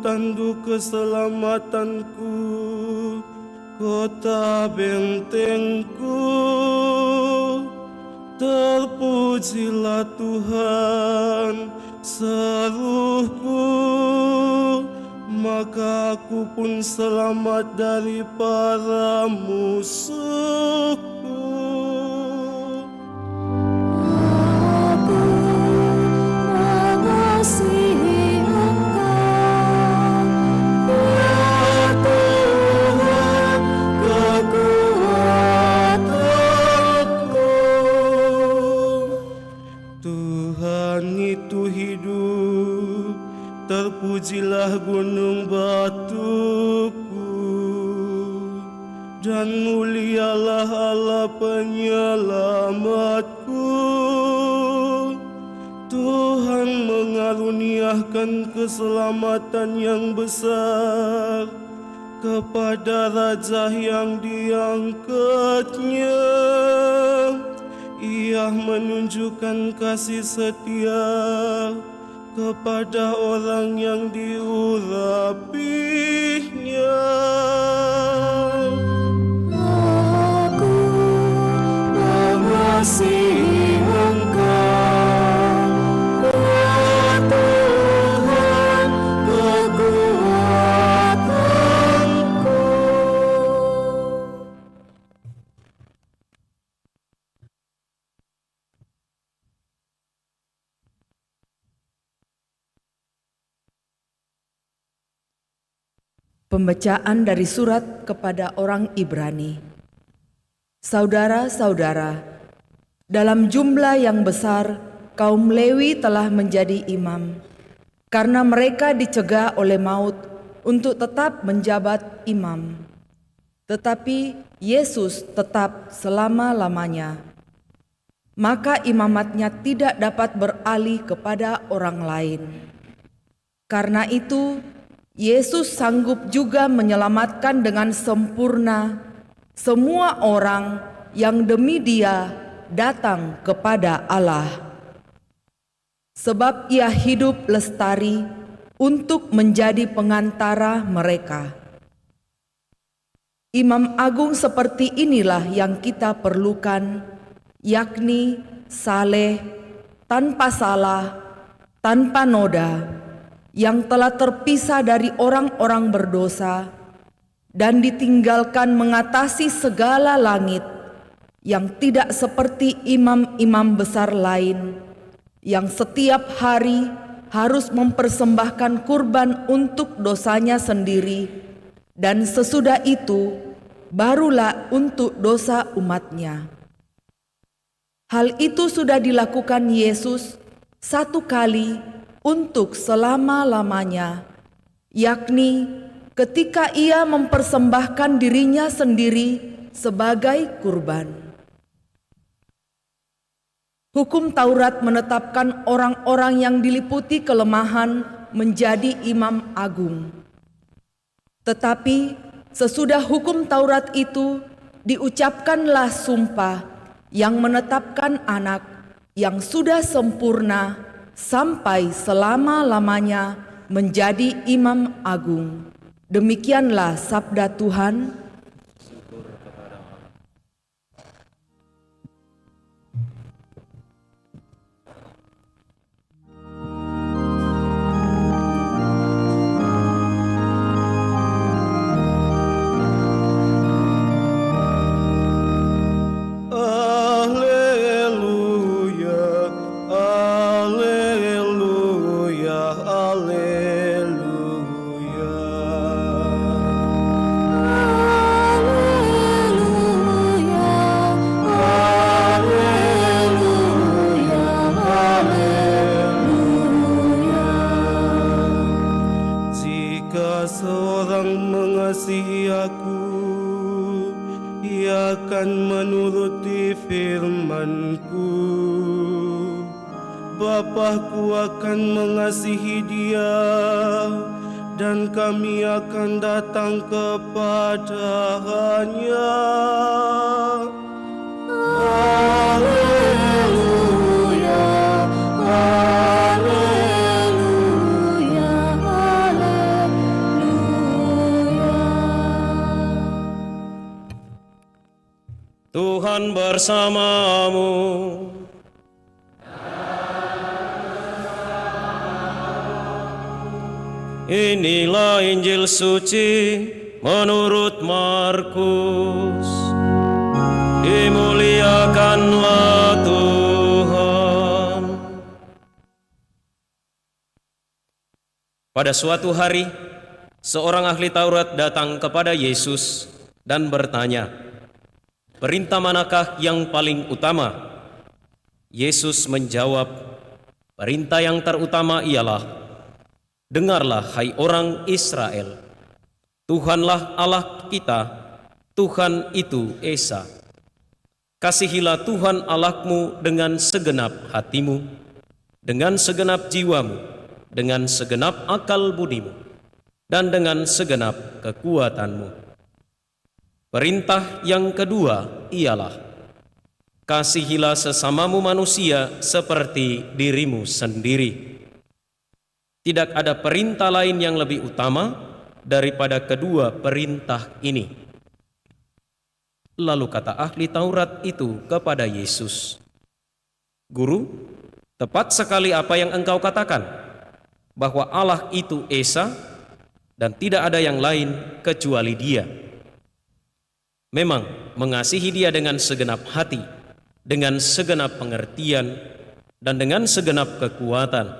tanduk keselamatanku, kota bentengku. Terpujilah Tuhan, seruhku, maka aku pun selamat dari para musuhku. Aku mengasihi Engkau, ya Tuhan kekuatanku. Tuhan itu hidup, terpujilah gunung batuku, dan mulialah Allah penyelamatku. Tuhan mengaruniakan keselamatan yang besar kepada raja yang diangkatnya. Ia menunjukkan kasih setia kepada orang yang diurapinya. Aku mengasihi Engkau, ya Tuhan kekuatanku. Pembacaan dari surat kepada orang Ibrani. Saudara-saudara, dalam jumlah yang besar kaum Lewi telah menjadi imam, karena mereka dicegah oleh maut untuk tetap menjabat imam. Tetapi Yesus tetap selama-lamanya. Maka imamatnya tidak dapat beralih kepada orang lain. Karena itu, Yesus sanggup juga menyelamatkan dengan sempurna semua orang yang demi Dia datang kepada Allah. Sebab Ia hidup lestari untuk menjadi pengantara mereka. Imam agung seperti inilah yang kita perlukan, yakni saleh, tanpa salah, tanpa noda, yang telah terpisah dari orang-orang berdosa dan ditinggalkan mengatasi segala langit, yang tidak seperti imam-imam besar lain yang setiap hari harus mempersembahkan kurban untuk dosanya sendiri, dan sesudah itu barulah untuk dosa umatnya. Hal itu sudah dilakukan Yesus satu kali untuk selama-lamanya, yakni ketika Ia mempersembahkan dirinya sendiri sebagai kurban. Hukum Taurat menetapkan orang-orang yang diliputi kelemahan menjadi imam agung. Tetapi sesudah hukum Taurat itu diucapkanlah sumpah yang menetapkan anak yang sudah sempurna sampai selama-lamanya menjadi imam agung. Demikianlah sabda Tuhan. Bapakku akan mengasihi dia, dan kami akan datang kepadanya. Haleluya, haleluya, haleluya. Tuhan bersamamu. Inilah Injil suci menurut Markus. Dimuliakanlah Tuhan. Pada suatu hari, seorang ahli Taurat datang kepada Yesus dan bertanya, "Perintah manakah yang paling utama?" Yesus menjawab, "Perintah yang terutama ialah, dengarlah hai orang Israel, Tuhanlah Allah kita, Tuhan itu Esa. Kasihilah Tuhan Allahmu dengan segenap hatimu, dengan segenap jiwamu, dengan segenap akal budimu, dan dengan segenap kekuatanmu. Perintah yang kedua ialah, kasihilah sesamamu manusia seperti dirimu sendiri. Tidak ada perintah lain yang lebih utama daripada kedua perintah ini." Lalu kata ahli Taurat itu kepada Yesus, "Guru, tepat sekali apa yang engkau katakan, bahwa Allah itu Esa dan tidak ada yang lain kecuali Dia. Memang mengasihi Dia dengan segenap hati, dengan segenap pengertian, dan dengan segenap kekuatan,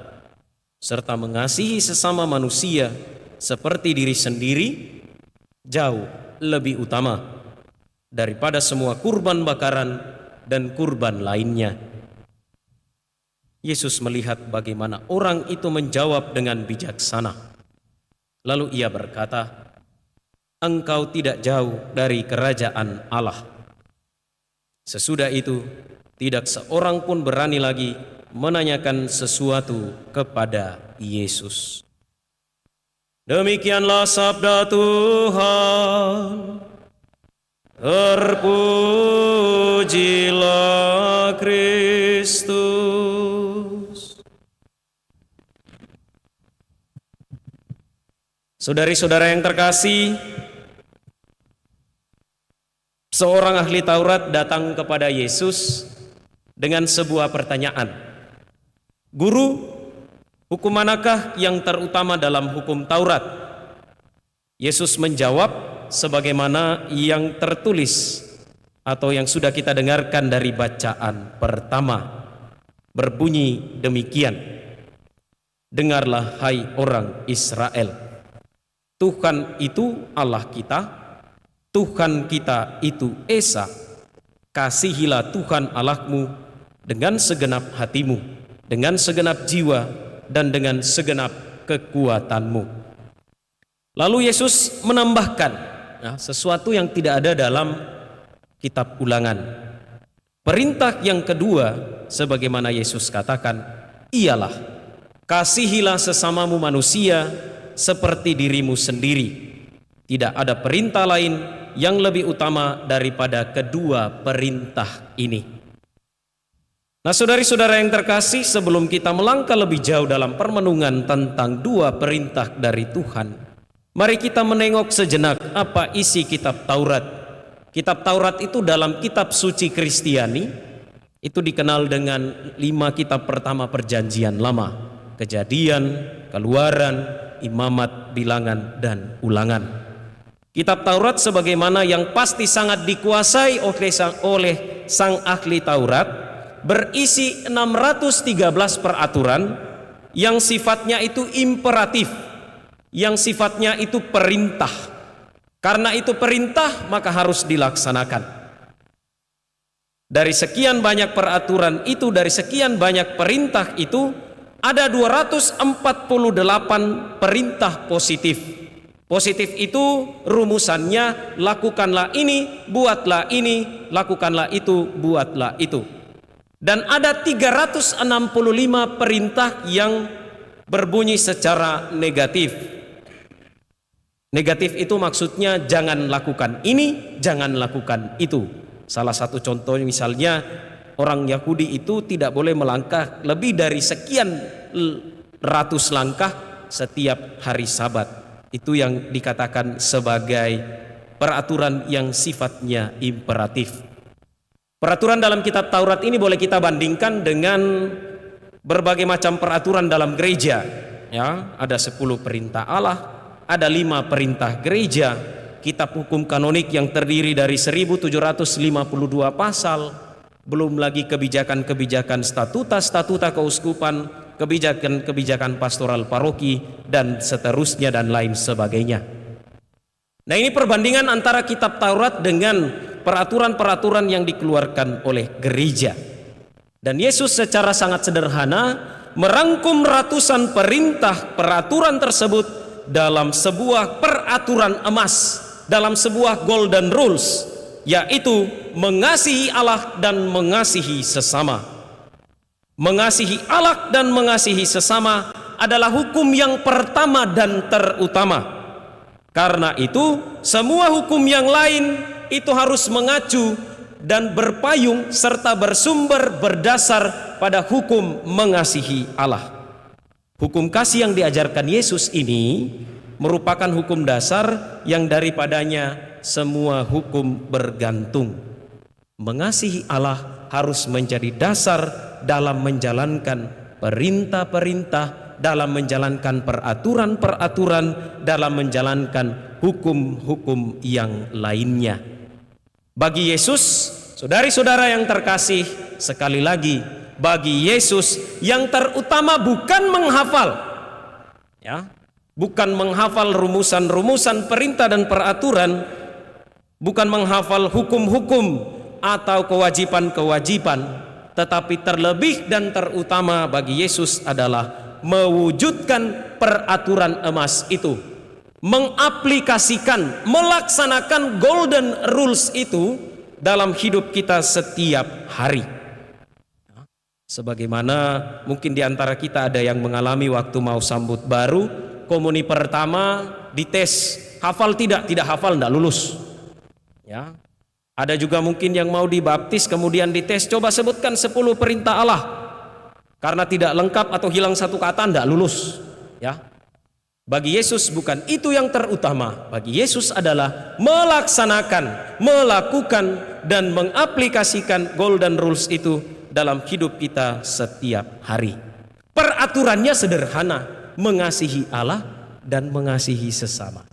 serta mengasihi sesama manusia seperti diri sendiri jauh lebih utama daripada semua kurban bakaran dan kurban lainnya. Yesus melihat bagaimana orang itu menjawab dengan bijaksana. Lalu ia berkata, "Engkau tidak jauh dari kerajaan Allah." Sesudah itu, tidak seorang pun berani lagi menanyakan sesuatu kepada Yesus. Demikianlah sabda Tuhan. Terpujilah Kristus. Saudari-saudara yang terkasih, seorang ahli Taurat datang kepada Yesus dengan sebuah pertanyaan. "Guru, hukum manakah yang terutama dalam hukum Taurat?" Yesus menjawab sebagaimana yang tertulis atau yang sudah kita dengarkan dari bacaan pertama. Berbunyi demikian, "Dengarlah hai orang Israel, Tuhan itu Allah kita, Tuhan kita itu Esa. Kasihilah Tuhan Allahmu dengan segenap hatimu, dengan segenap jiwa, dan dengan segenap kekuatanmu." Lalu Yesus menambahkan sesuatu yang tidak ada dalam kitab Ulangan. Perintah yang kedua, sebagaimana Yesus katakan, ialah kasihilah sesamamu manusia seperti dirimu sendiri. Tidak ada perintah lain yang lebih utama daripada kedua perintah ini. Nah, saudari-saudara yang terkasih, sebelum kita melangkah lebih jauh dalam permenungan tentang dua perintah dari Tuhan, mari kita menengok sejenak apa isi kitab Taurat. Kitab Taurat itu dalam kitab suci Kristiani itu dikenal dengan 5 kitab pertama perjanjian lama: Kejadian, Keluaran, Imamat, Bilangan, dan Ulangan. Kitab Taurat sebagaimana yang pasti sangat dikuasai oleh sang ahli Taurat berisi 613 peraturan yang sifatnya itu imperatif, yang sifatnya itu perintah. Karena itu perintah, maka harus dilaksanakan. Dari sekian banyak peraturan itu, dari sekian banyak perintah itu, ada 248 perintah positif. Positif itu rumusannya lakukanlah ini, buatlah ini, lakukanlah itu, buatlah itu. Dan ada 365 perintah yang berbunyi secara negatif. Negatif itu maksudnya jangan lakukan ini, jangan lakukan itu. Salah satu contoh misalnya, orang Yahudi itu tidak boleh melangkah lebih dari sekian ratus langkah setiap hari Sabat. Itu yang dikatakan sebagai peraturan yang sifatnya imperatif. Peraturan dalam kitab Taurat ini boleh kita bandingkan dengan berbagai macam peraturan dalam gereja. Ya, ada 10 perintah Allah, ada 5 perintah gereja, kitab hukum kanonik yang terdiri dari 1752 pasal, belum lagi kebijakan-kebijakan statuta keuskupan, kebijakan-kebijakan pastoral paroki, dan seterusnya dan lain sebagainya. Nah, ini perbandingan antara kitab Taurat dengan peraturan-peraturan yang dikeluarkan oleh gereja. Dan Yesus secara sangat sederhana merangkum ratusan peraturan tersebut dalam sebuah peraturan emas, dalam sebuah golden rules, yaitu mengasihi Allah dan mengasihi sesama. Mengasihi Allah dan mengasihi sesama adalah hukum yang pertama dan terutama. Karena itu, semua hukum yang lain itu harus mengacu dan berpayung serta bersumber berdasar pada hukum mengasihi Allah. Hukum kasih yang diajarkan Yesus ini merupakan hukum dasar yang daripadanya semua hukum bergantung. Mengasihi Allah harus menjadi dasar dalam menjalankan perintah-perintah, dalam menjalankan peraturan-peraturan, dalam menjalankan hukum-hukum yang lainnya. Bagi Yesus, saudari-saudara yang terkasih, sekali lagi, bagi Yesus yang terutama bukan menghafal, ya, bukan menghafal rumusan-rumusan perintah dan peraturan, bukan menghafal hukum-hukum atau kewajiban-kewajiban, tetapi terlebih dan terutama bagi Yesus adalah mewujudkan peraturan emas itu, mengaplikasikan, melaksanakan golden rules itu dalam hidup kita setiap hari. Sebagaimana mungkin di antara kita ada yang mengalami waktu mau sambut baru, komuni pertama dites, hafal tidak hafal tidak lulus. Ya. Ada juga mungkin yang mau dibaptis kemudian dites, coba sebutkan 10 perintah Allah. Karena tidak lengkap atau hilang satu kata tidak lulus. Ya. Bagi Yesus bukan itu yang terutama. Bagi Yesus adalah melaksanakan, melakukan dan mengaplikasikan golden rules itu dalam hidup kita setiap hari. Peraturannya sederhana, mengasihi Allah dan mengasihi sesama.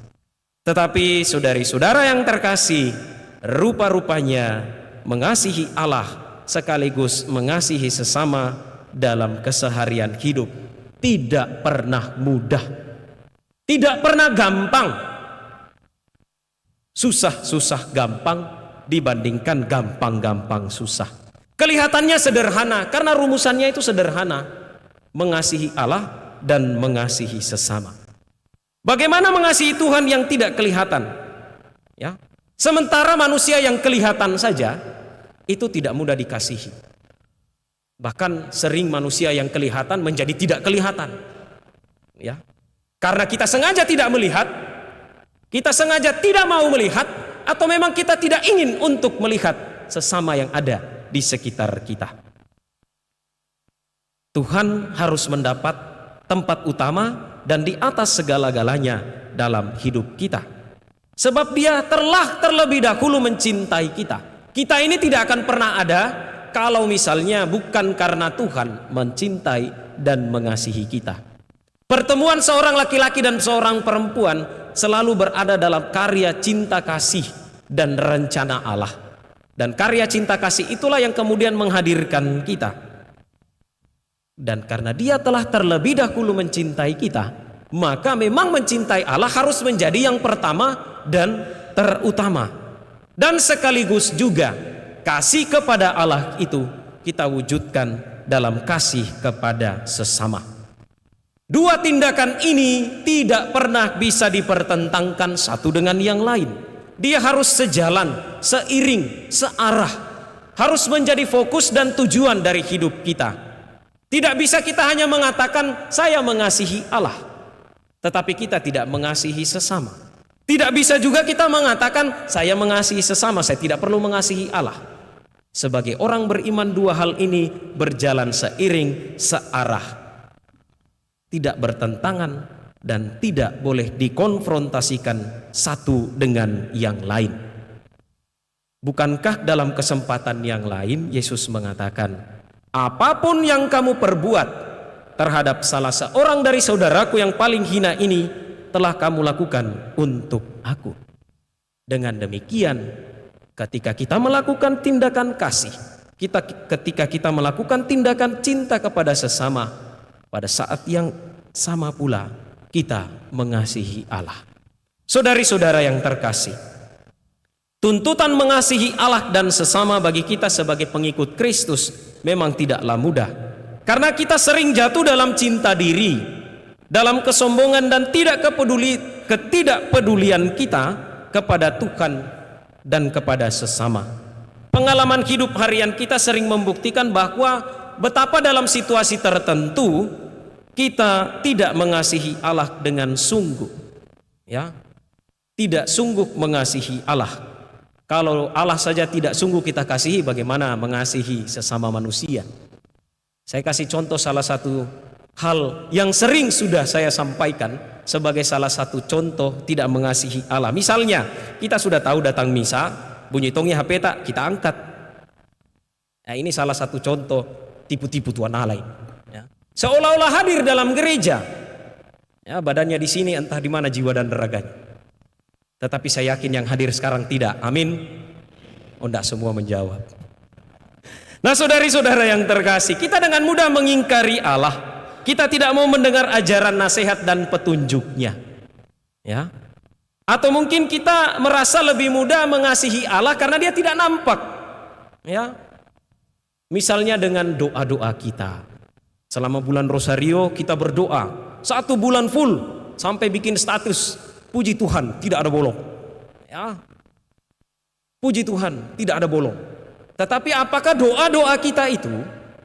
Tetapi saudari-saudara yang terkasih, rupa-rupanya mengasihi Allah sekaligus mengasihi sesama dalam keseharian hidup tidak pernah mudah, tidak pernah gampang. Susah-susah gampang dibandingkan gampang-gampang susah. Kelihatannya sederhana karena rumusannya itu sederhana, mengasihi Allah dan mengasihi sesama. Bagaimana mengasihi Tuhan yang tidak kelihatan? Ya. Sementara manusia yang kelihatan saja itu tidak mudah dikasihi. Bahkan sering manusia yang kelihatan menjadi tidak kelihatan. Ya. Karena kita sengaja tidak melihat, kita sengaja tidak mau melihat, atau memang kita tidak ingin untuk melihat sesama yang ada di sekitar kita. Tuhan harus mendapat tempat utama dan di atas segala-galanya dalam hidup kita. Sebab Dia telah terlebih dahulu mencintai kita. Kita ini tidak akan pernah ada kalau misalnya bukan karena Tuhan mencintai dan mengasihi kita. Pertemuan seorang laki-laki dan seorang perempuan selalu berada dalam karya cinta kasih dan rencana Allah. Dan karya cinta kasih itulah yang kemudian menghadirkan kita. Dan karena Dia telah terlebih dahulu mencintai kita, maka memang mencintai Allah harus menjadi yang pertama dan terutama. Dan sekaligus juga kasih kepada Allah itu kita wujudkan dalam kasih kepada sesama. Dua tindakan ini tidak pernah bisa dipertentangkan satu dengan yang lain. Dia harus sejalan, seiring, searah. Harus menjadi fokus dan tujuan dari hidup kita. Tidak bisa kita hanya mengatakan saya mengasihi Allah, tetapi kita tidak mengasihi sesama. Tidak bisa juga kita mengatakan saya mengasihi sesama, saya tidak perlu mengasihi Allah. Sebagai orang beriman, dua hal ini berjalan seiring, searah, tidak bertentangan dan tidak boleh dikonfrontasikan satu dengan yang lain. Bukankah dalam kesempatan yang lain Yesus mengatakan, apapun yang kamu perbuat terhadap salah seorang dari saudaraku yang paling hina ini telah kamu lakukan untuk aku. Dengan demikian, ketika kita melakukan tindakan kasih, ketika kita melakukan tindakan cinta kepada sesama, pada saat yang sama pula kita mengasihi Allah. Saudari-saudara yang terkasih, tuntutan mengasihi Allah dan sesama bagi kita sebagai pengikut Kristus memang tidaklah mudah. Karena kita sering jatuh dalam cinta diri, dalam kesombongan dan ketidakpedulian kita kepada Tuhan dan kepada sesama. Pengalaman hidup harian kita sering membuktikan bahwa betapa dalam situasi tertentu kita tidak mengasihi Allah dengan sungguh, ya, tidak sungguh mengasihi Allah. Kalau Allah saja tidak sungguh kita kasihi, bagaimana mengasihi sesama manusia? Saya kasih contoh salah satu hal yang sering sudah saya sampaikan sebagai salah satu contoh tidak mengasihi Allah. Misalnya kita sudah tahu datang misa, bunyi tongnya HP tak, kita angkat. Nah, ini salah satu contoh tipu-tipu Tuhan Allah. Seolah-olah hadir dalam gereja, ya, badannya di sini, entah di mana jiwa dan raganya. Tetapi saya yakin yang hadir sekarang tidak. Amin. Oh, enggak semua menjawab. Nah, saudari-saudara yang terkasih, kita dengan mudah mengingkari Allah, Kita tidak mau mendengar ajaran nasihat dan petunjuknya. Ya. Atau mungkin kita merasa lebih mudah mengasihi Allah karena dia tidak nampak. Ya. Misalnya dengan doa-doa kita. Selama bulan Rosario kita berdoa 1 bulan full sampai bikin status, puji Tuhan tidak ada bolong. Ya. Puji Tuhan tidak ada bolong. Tetapi apakah doa-doa kita itu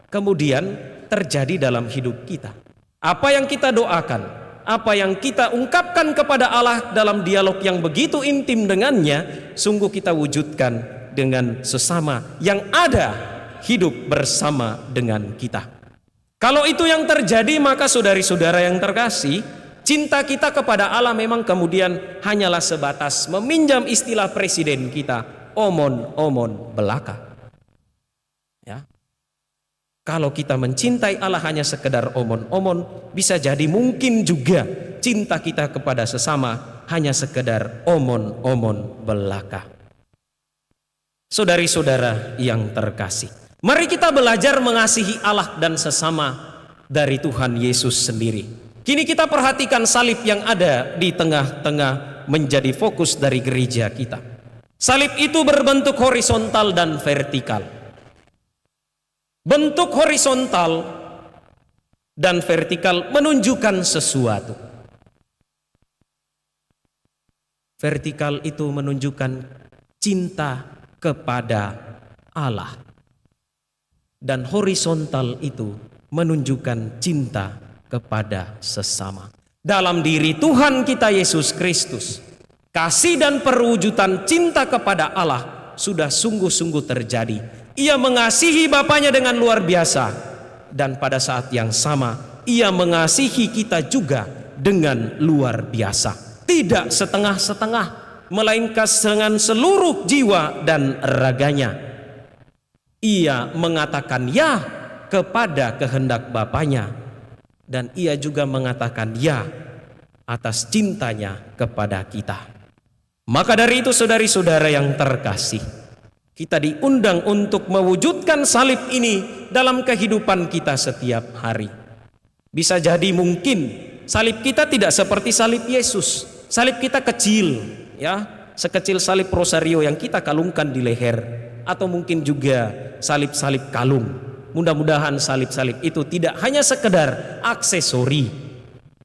kemudian terjadi dalam hidup kita? Apa yang kita doakan, apa yang kita ungkapkan kepada Allah dalam dialog yang begitu intim dengannya, sungguh kita wujudkan dengan sesama yang ada hidup bersama dengan kita. Kalau itu yang terjadi, maka saudari-saudara yang terkasih, cinta kita kepada Allah memang kemudian hanyalah sebatas meminjam istilah presiden kita, omon-omon belaka. Ya. Kalau kita mencintai Allah hanya sekedar omon-omon, bisa jadi mungkin juga cinta kita kepada sesama hanya sekedar omon-omon belaka. Saudari-saudara yang terkasih, mari kita belajar mengasihi Allah dan sesama dari Tuhan Yesus sendiri. Kini kita perhatikan salib yang ada di tengah-tengah menjadi fokus dari gereja kita. Salib itu berbentuk horizontal dan vertikal. Bentuk horizontal dan vertikal menunjukkan sesuatu. Vertikal itu menunjukkan cinta kepada Allah. Dan horizontal itu menunjukkan cinta kepada sesama. Dalam diri Tuhan kita Yesus Kristus, kasih dan perwujudan cinta kepada Allah sudah sungguh-sungguh terjadi. Ia mengasihi Bapaknya dengan luar biasa, dan pada saat yang sama Ia mengasihi kita juga dengan luar biasa. Tidak setengah-setengah, melainkan dengan seluruh jiwa dan raganya. Ia mengatakan ya kepada kehendak Bapaknya, dan Ia juga mengatakan ya atas cintanya kepada kita. Maka dari itu saudari-saudara yang terkasih, kita diundang untuk mewujudkan salib ini dalam kehidupan kita setiap hari. Bisa jadi mungkin salib kita tidak seperti salib Yesus. Salib kita kecil, ya, sekecil salib rosario yang kita kalungkan di leher, atau mungkin juga salib-salib kalung. Mudah-mudahan salib-salib itu tidak hanya sekedar aksesori,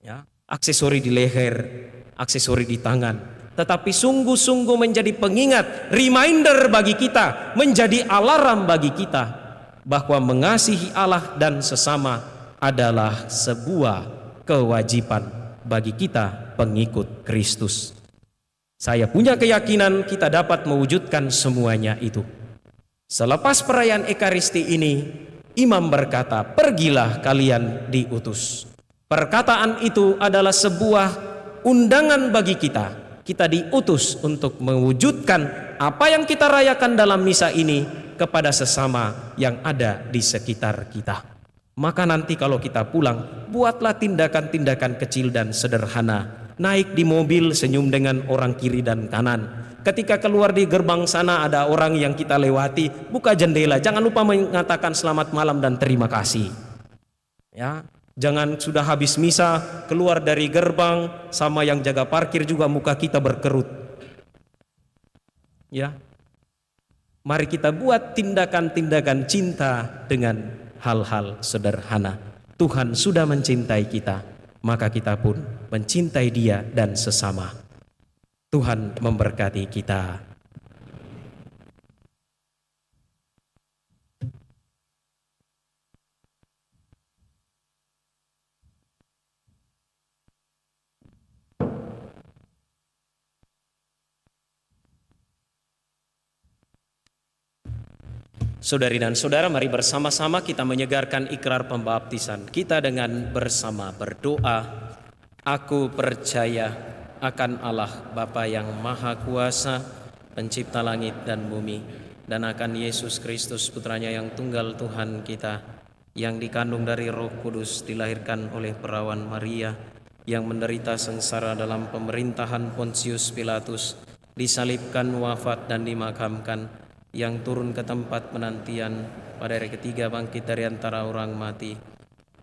ya, aksesori di leher, aksesori di tangan, tetapi sungguh-sungguh menjadi pengingat, reminder bagi kita, menjadi alarm bagi kita bahwa mengasihi Allah dan sesama adalah sebuah kewajiban bagi kita pengikut Kristus. Saya punya keyakinan kita dapat mewujudkan semuanya itu. Selepas perayaan Ekaristi ini, imam berkata, "Pergilah kalian diutus." Perkataan itu adalah sebuah undangan bagi kita. Kita diutus untuk mewujudkan apa yang kita rayakan dalam misa ini kepada sesama yang ada di sekitar kita. Maka nanti kalau kita pulang, buatlah tindakan-tindakan kecil dan sederhana. Naik di mobil, senyum dengan orang kiri dan kanan. Ketika keluar di gerbang sana ada orang yang kita lewati, buka jendela, jangan lupa mengatakan selamat malam dan terima kasih. Ya, jangan sudah habis misa keluar dari gerbang sama yang jaga parkir juga muka kita berkerut. Ya. Mari kita buat tindakan-tindakan cinta dengan hal-hal sederhana. Tuhan sudah mencintai kita, maka kita pun mencintai Dia dan sesama. Tuhan memberkati kita. Saudari dan saudara, mari bersama-sama kita menyegarkan ikrar pembaptisan kita dengan bersama berdoa. Aku percaya akan Allah Bapa yang Maha Kuasa, pencipta langit dan bumi, dan akan Yesus Kristus Putranya yang tunggal Tuhan kita, yang dikandung dari Roh Kudus, dilahirkan oleh perawan Maria, yang menderita sengsara dalam pemerintahan Pontius Pilatus, disalibkan, wafat dan dimakamkan, yang turun ke tempat penantian, pada hari ketiga bangkit dari antara orang mati,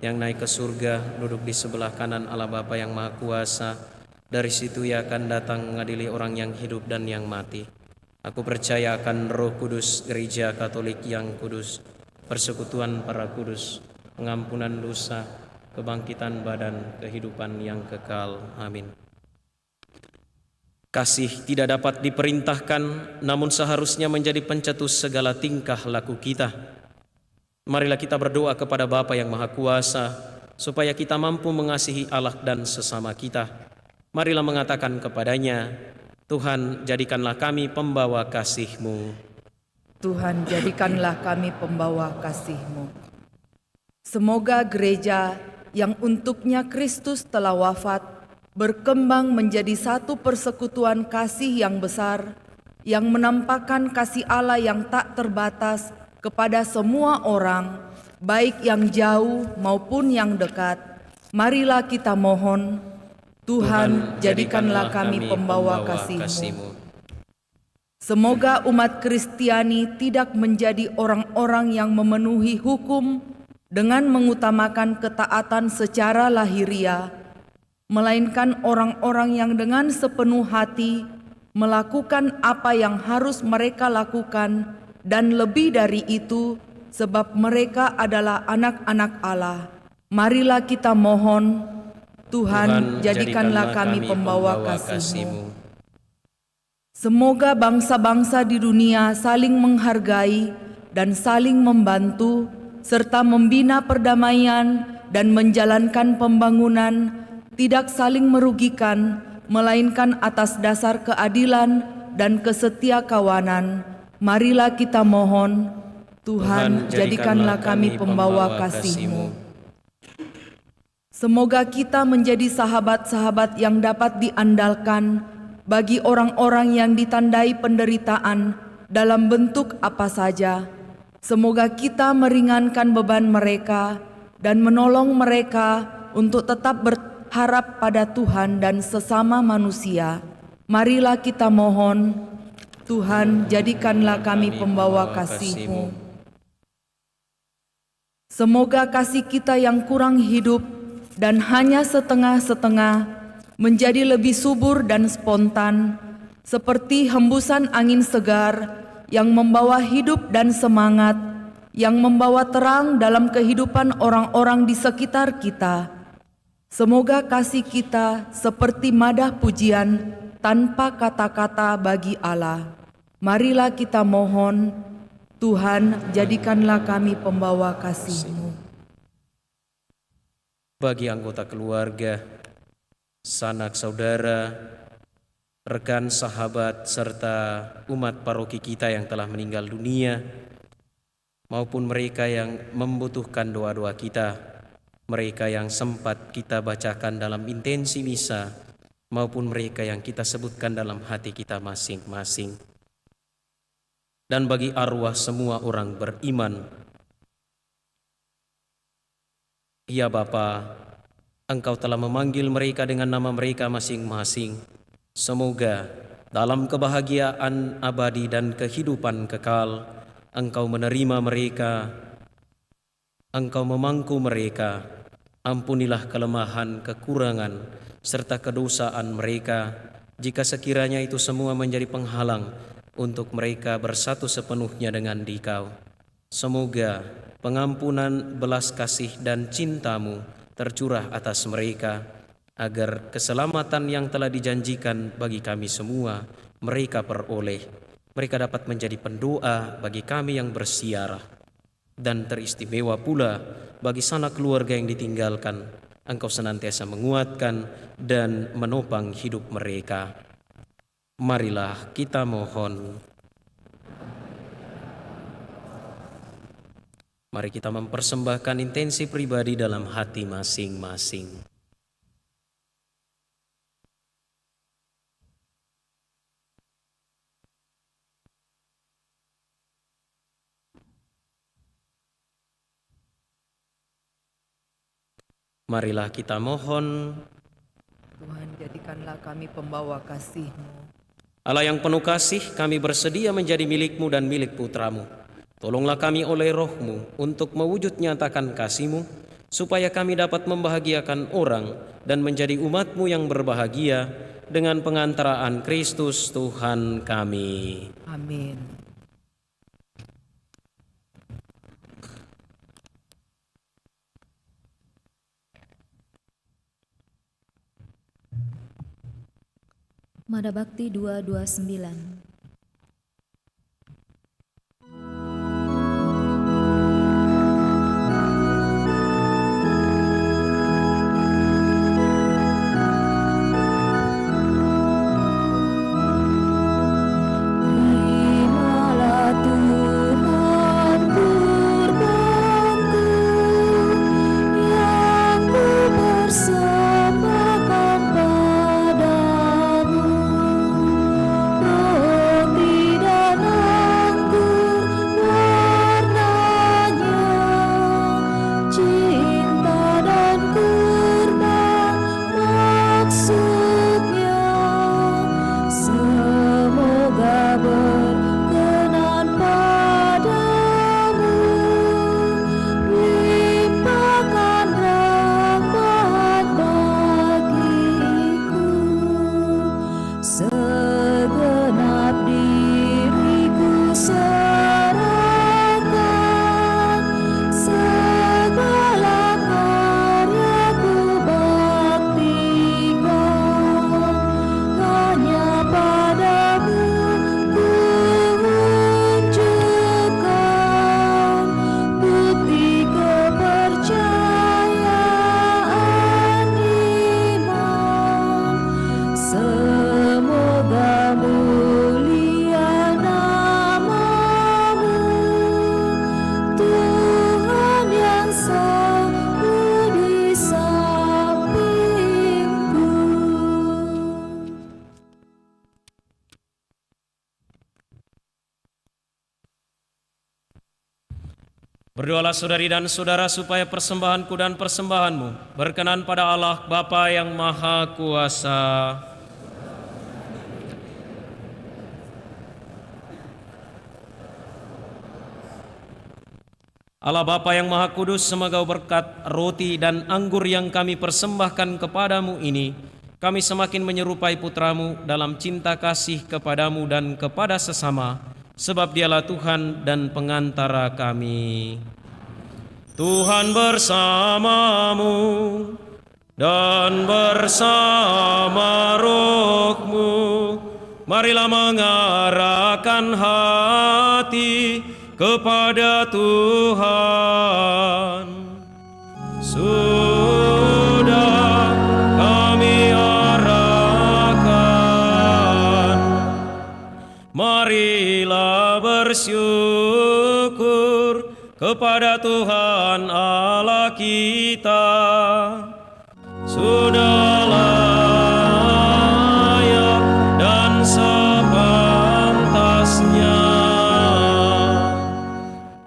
yang naik ke surga, duduk di sebelah kanan Allah Bapa yang Maha Kuasa. Dari situ Ia akan datang mengadili orang yang hidup dan yang mati. Aku percaya akan Roh Kudus, Gereja Katolik yang kudus, persekutuan para kudus, pengampunan dosa, kebangkitan badan, kehidupan yang kekal. Amin. Kasih tidak dapat diperintahkan, namun seharusnya menjadi pencetus segala tingkah laku kita. Marilah kita berdoa kepada Bapa yang Maha Kuasa, supaya kita mampu mengasihi Allah dan sesama kita. Marilah mengatakan kepadanya, Tuhan, jadikanlah kami pembawa kasih-Mu. Tuhan, jadikanlah kami pembawa kasih-Mu. Semoga gereja yang untuknya Kristus telah wafat berkembang menjadi satu persekutuan kasih yang besar, yang menampakkan kasih Allah yang tak terbatas kepada semua orang, baik yang jauh maupun yang dekat. Marilah kita mohon, Tuhan, jadikanlah kami pembawa kasih-Mu. Semoga umat Kristiani tidak menjadi orang-orang yang memenuhi hukum dengan mengutamakan ketaatan secara lahiriah, melainkan orang-orang yang dengan sepenuh hati melakukan apa yang harus mereka lakukan, dan lebih dari itu, sebab mereka adalah anak-anak Allah. Marilah kita mohon, Tuhan, jadikanlah kami pembawa kasih-Mu. Semoga bangsa-bangsa di dunia saling menghargai dan saling membantu, serta membina perdamaian dan menjalankan pembangunan, tidak saling merugikan, melainkan atas dasar keadilan dan kesetiakawanan. Marilah kita mohon, Tuhan, jadikanlah kami pembawa kasih-Mu. Semoga kita menjadi sahabat-sahabat yang dapat diandalkan bagi orang-orang yang ditandai penderitaan dalam bentuk apa saja. Semoga kita meringankan beban mereka dan menolong mereka untuk tetap berharap pada Tuhan dan sesama manusia. Marilah kita mohon, Tuhan, jadikanlah kami pembawa kasih-Mu. Semoga kasih kita yang kurang hidup dan hanya setengah-setengah menjadi lebih subur dan spontan, seperti hembusan angin segar yang membawa hidup dan semangat, yang membawa terang dalam kehidupan orang-orang di sekitar kita. Semoga kasih kita seperti madah pujian tanpa kata-kata bagi Allah. Marilah kita mohon, Tuhan, jadikanlah kami pembawa kasih-Mu. Bagi anggota keluarga, sanak saudara, rekan sahabat, serta umat paroki kita yang telah meninggal dunia, maupun mereka yang membutuhkan doa-doa kita, mereka yang sempat kita bacakan dalam intensi misa, maupun mereka yang kita sebutkan dalam hati kita masing-masing. Dan bagi arwah semua orang beriman, ya Bapa, Engkau telah memanggil mereka dengan nama mereka masing-masing. Semoga dalam kebahagiaan abadi dan kehidupan kekal, Engkau menerima mereka, Engkau memangku mereka. Ampunilah kelemahan, kekurangan, serta kedosaan mereka, jika sekiranya itu semua menjadi penghalang untuk mereka bersatu sepenuhnya dengan Dikau. Semoga pengampunan, belas kasih, dan cinta-Mu tercurah atas mereka, agar keselamatan yang telah dijanjikan bagi kami semua mereka peroleh. Mereka dapat menjadi pendoa bagi kami yang bersiarah, dan teristimewa pula bagi sanak keluarga yang ditinggalkan. Engkau senantiasa menguatkan dan menopang hidup mereka. Marilah kita mohon. Mari kita mempersembahkan intensi pribadi dalam hati masing-masing. Marilah kita mohon. Tuhan, jadikanlah kami pembawa kasih-Mu. Allah yang penuh kasih, kami bersedia menjadi milik-Mu dan milik putra-Mu. Tolonglah kami oleh Roh-Mu untuk mewujud nyatakan kasih-Mu, supaya kami dapat membahagiakan orang dan menjadi umat-Mu yang berbahagia dengan pengantaraan Kristus Tuhan kami. Amin. Mada Bakti 229. Berdoalah saudari dan saudara supaya persembahanku dan persembahanmu berkenan pada Allah Bapa yang Maha Kuasa. Allah Bapa yang Maha Kudus, semoga berkat roti dan anggur yang kami persembahkan kepadamu ini, kami semakin menyerupai putramu dalam cinta kasih kepadamu dan kepada sesama, sebab dialah Tuhan dan pengantara kami. Tuhan bersamamu dan bersama rohmu. Marilah mengarahkan hati kepada Tuhan. Sudah kami arahkan, marilah bersyukur kepada Tuhan Allah kita. Sudah layak dan sepantasnya.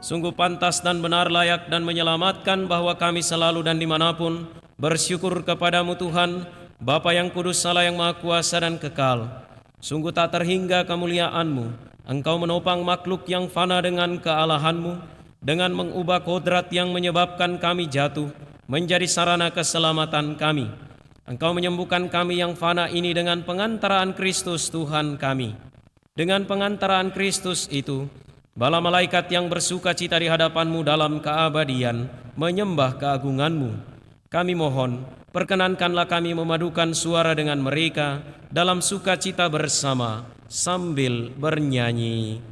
Sungguh pantas dan benar, layak dan menyelamatkan bahwa kami selalu dan dimanapun bersyukur kepadamu Tuhan, Bapa yang kudus, Allah yang Maha Kuasa dan kekal. Sungguh tak terhingga kemuliaan-Mu. Engkau menopang makhluk yang fana dengan kealahan-Mu, dengan mengubah kodrat yang menyebabkan kami jatuh menjadi sarana keselamatan kami. Engkau menyembuhkan kami yang fana ini dengan pengantaraan Kristus Tuhan kami. Dengan pengantaraan Kristus itu, bala malaikat yang bersuka cita di hadapan-Mu dalam keabadian menyembah keagungan-Mu. Kami mohon, perkenankanlah kami memadukan suara dengan mereka dalam sukacita bersama sambil bernyanyi.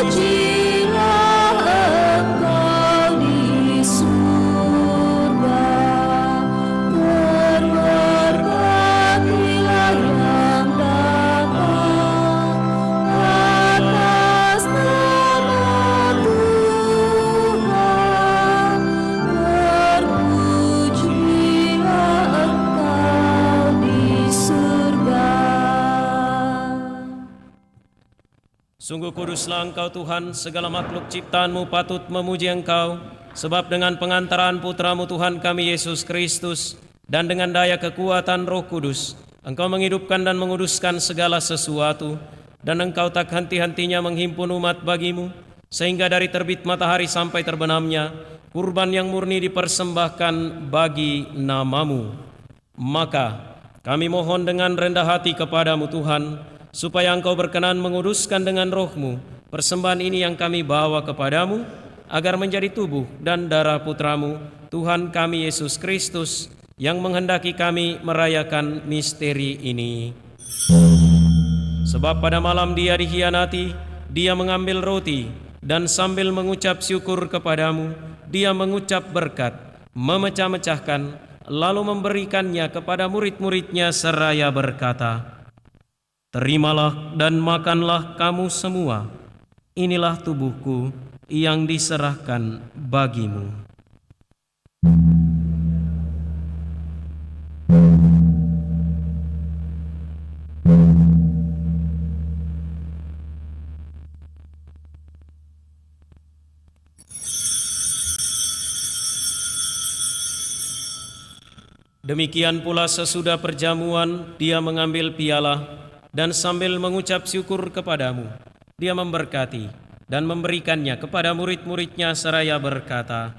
Terpujilah Sungguh kuduslah Engkau Tuhan, segala makhluk ciptaan-Mu patut memuji Engkau, sebab dengan pengantaran Putra-Mu Tuhan kami Yesus Kristus, dan dengan daya kekuatan Roh Kudus, Engkau menghidupkan dan menguduskan segala sesuatu, dan Engkau tak henti-hentinya menghimpun umat bagimu, sehingga dari terbit matahari sampai terbenamnya, kurban yang murni dipersembahkan bagi nama-Mu. Maka kami mohon dengan rendah hati kepadamu Tuhan, supaya Engkau berkenan menguduskan dengan Roh-Mu persembahan ini yang kami bawa kepadamu, agar menjadi tubuh dan darah Putra-Mu, Tuhan kami Yesus Kristus, yang menghendaki kami merayakan misteri ini. Sebab pada malam Dia dikhianati, Dia mengambil roti, dan sambil mengucap syukur kepadamu, Dia mengucap berkat, memecah-mecahkan, lalu memberikannya kepada murid-muridnya seraya berkata, "Terimalah dan makanlah kamu semua, inilah tubuhku yang diserahkan bagimu." Demikian pula sesudah perjamuan, Dia mengambil piala, dan sambil mengucap syukur kepadamu, Dia memberkati dan memberikannya kepada murid-muridnya seraya berkata,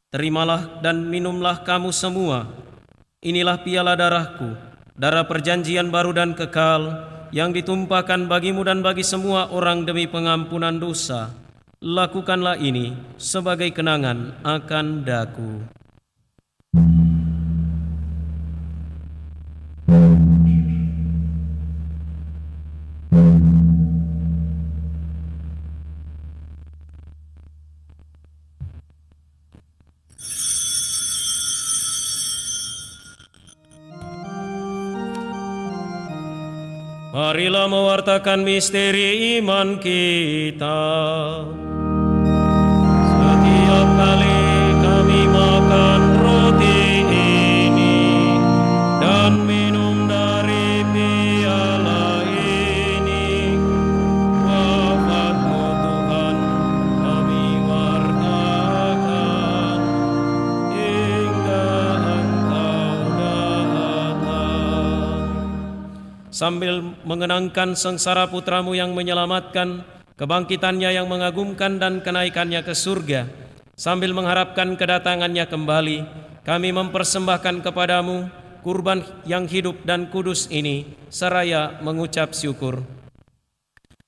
"Terimalah dan minumlah kamu semua, inilah piala darahku, darah perjanjian baru dan kekal, yang ditumpahkan bagimu dan bagi semua orang demi pengampunan dosa. Lakukanlah ini sebagai kenangan akan daku." Marilah mewartakan misteri iman kita. Setiap kali kami makan roti ini dan minum dari piala ini, wafat-Mu Tuhan kami wartakan hingga Engkau datang. Sambil mengenangkan sengsara Putra-Mu yang menyelamatkan, kebangkitannya yang mengagumkan dan kenaikannya ke surga, sambil mengharapkan kedatangannya kembali, kami mempersembahkan kepadamu kurban yang hidup dan kudus ini, seraya mengucap syukur.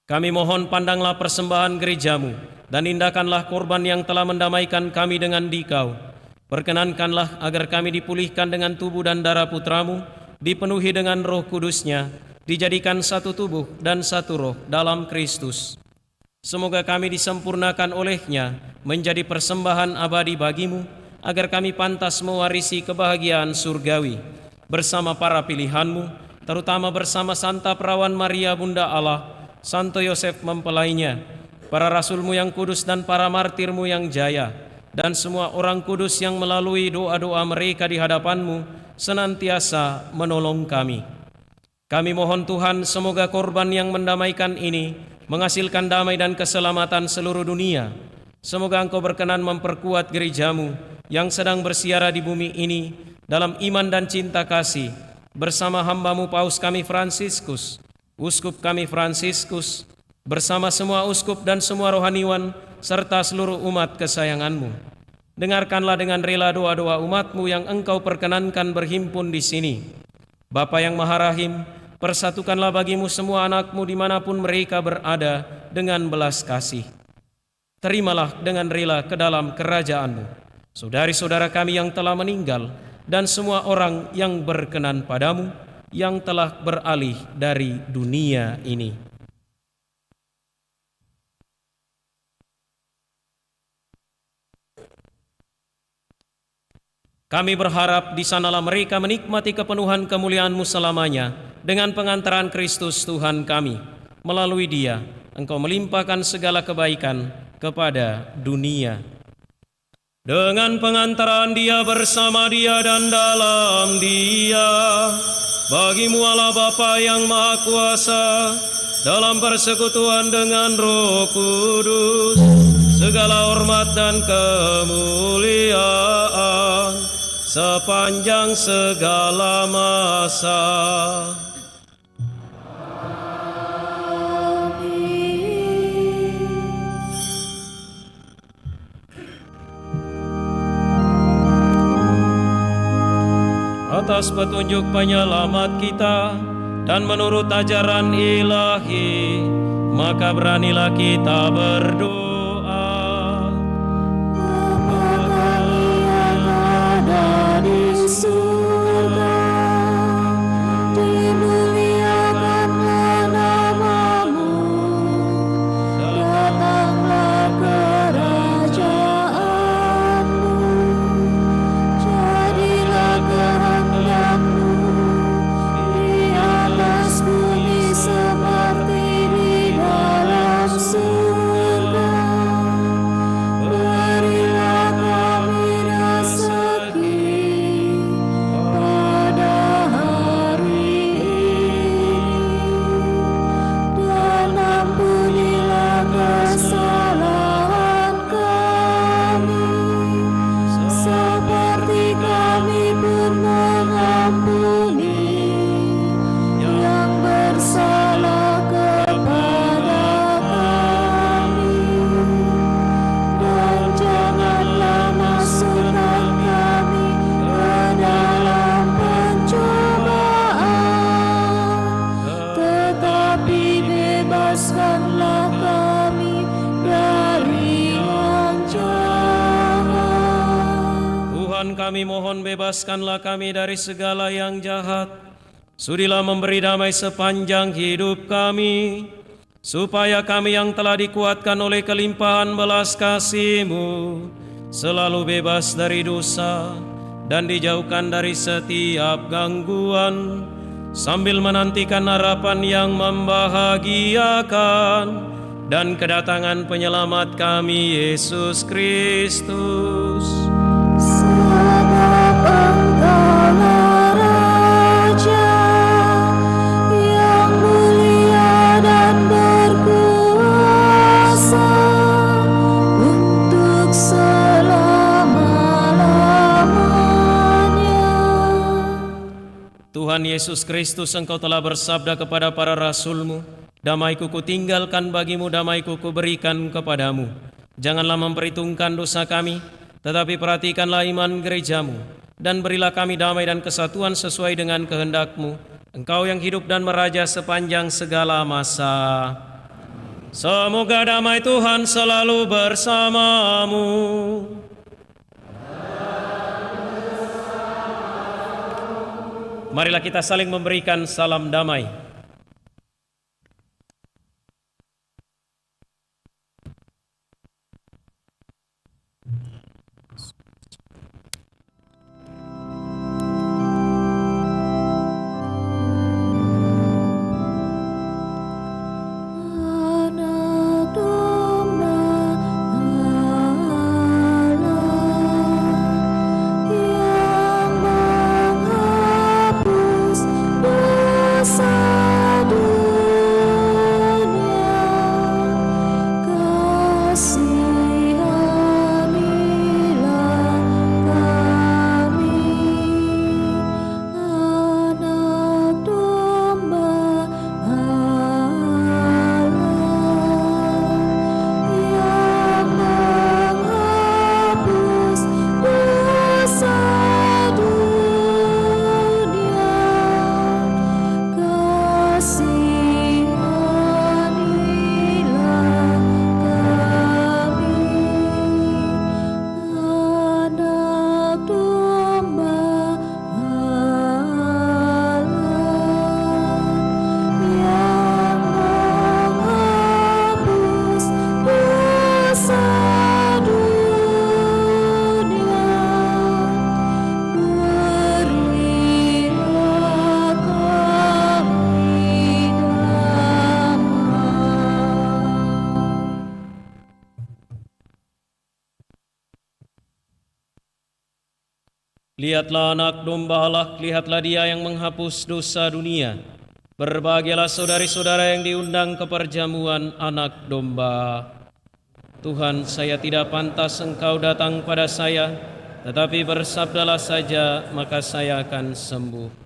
Kami mohon pandanglah persembahan gereja-Mu, dan indahkanlah korban yang telah mendamaikan kami dengan Dikau. Perkenankanlah agar kami dipulihkan dengan tubuh dan darah Putra-Mu, dipenuhi dengan Roh Kudus-Nya, dijadikan satu tubuh dan satu roh dalam Kristus. Semoga kami disempurnakan oleh-Nya menjadi persembahan abadi bagi-Mu, agar kami pantas mewarisi kebahagiaan surgawi bersama para pilihan-Mu, terutama bersama Santa Perawan Maria Bunda Allah, Santo Yosef mempelainya, para rasul-Mu yang kudus dan para martir-Mu yang jaya, dan semua orang kudus yang melalui doa-doa mereka di hadapan-Mu senantiasa menolong kami. Kami mohon Tuhan, semoga korban yang mendamaikan ini menghasilkan damai dan keselamatan seluruh dunia. Semoga Engkau berkenan memperkuat gereja-Mu yang sedang bersiara di bumi ini dalam iman dan cinta kasih, bersama hamba-Mu Paus kami Fransiskus, Uskup kami Fransiskus, bersama semua uskup dan semua rohaniwan, serta seluruh umat kesayangan-Mu. Dengarkanlah dengan rela doa-doa umat-Mu yang Engkau perkenankan berhimpun di sini. Bapa yang Maha Rahim, persatukanlah bagi-Mu semua anak-Mu dimanapun mereka berada dengan belas kasih. Terimalah dengan rela ke dalam kerajaan-Mu saudari-saudara kami yang telah meninggal, dan semua orang yang berkenan padamu, yang telah beralih dari dunia ini. Kami berharap di sanalah mereka menikmati kepenuhan kemuliaan-Mu selamanya dengan pengantaran Kristus Tuhan kami. Melalui Dia, Engkau melimpahkan segala kebaikan kepada dunia. Dengan pengantaran Dia, bersama Dia, dan dalam Dia, bagi-Mu Allah Bapa yang Maha Kuasa, dalam persekutuan dengan Roh Kudus, segala hormat dan kemuliaan sepanjang segala masa. Atas petunjuk penyelamat kita dan menurut ajaran ilahi, maka beranilah kita berdoa. Bapa kami yang ada di surga, dimuliakanlah namamu, datanglah kerajaanmu, jadilah kehendakmu di atas bumi seperti di dalam surga. Berilah kami rezeki pada hari ini, dan ampunilah kesalahan kami, seperti kami pun mengampuni yang bersalah kepada kami. Dan janganlah masukkan kami ke dalam pencobaan, tetapi bebaskanlah kami dari yang jahat. Tuhan, kami mohon bebaskanlah kami dari segala yang jahat. Sudilah memberi damai sepanjang hidup kami, supaya kami yang telah dikuatkan oleh kelimpahan belas kasih-Mu selalu bebas dari dosa dan dijauhkan dari setiap gangguan, sambil menantikan harapan yang membahagiakan dan kedatangan penyelamat kami, Yesus Kristus. Sebab Engkaulah Raja yang mulia dan berkuasa untuk selama-lamanya. Tuhan Yesus Kristus, Engkau telah bersabda kepada para rasul-Mu, damai-Ku kutinggalkan bagimu, damai-Ku kuberikan kepadamu. Janganlah memperhitungkan dosa kami, tetapi perhatikanlah iman gereja-Mu, dan berilah kami damai dan kesatuan sesuai dengan kehendak-Mu, Engkau yang hidup dan meraja sepanjang segala masa. Semoga damai Tuhan selalu bersamamu. Marilah kita saling memberikan salam damai. Anak domba Allah yang menghapus dosa dunia, kasihanilah kami. Anak domba Allah yang menghapus dosa dunia, kasihanilah kami. Anak domba Allah yang menghapus dosa dunia, berilah kami damai. Lihatlah anak domba Allah, lihatlah Dia yang menghapus dosa dunia. Berbahagialah saudari-saudara yang diundang ke perjamuan anak domba. Tuhan, saya tidak pantas Engkau datang pada saya, tetapi bersabdalah saja, maka saya akan sembuh.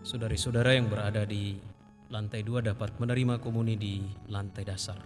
Saudari-saudara yang berada di lantai 2 dapat menerima komuni di lantai dasar.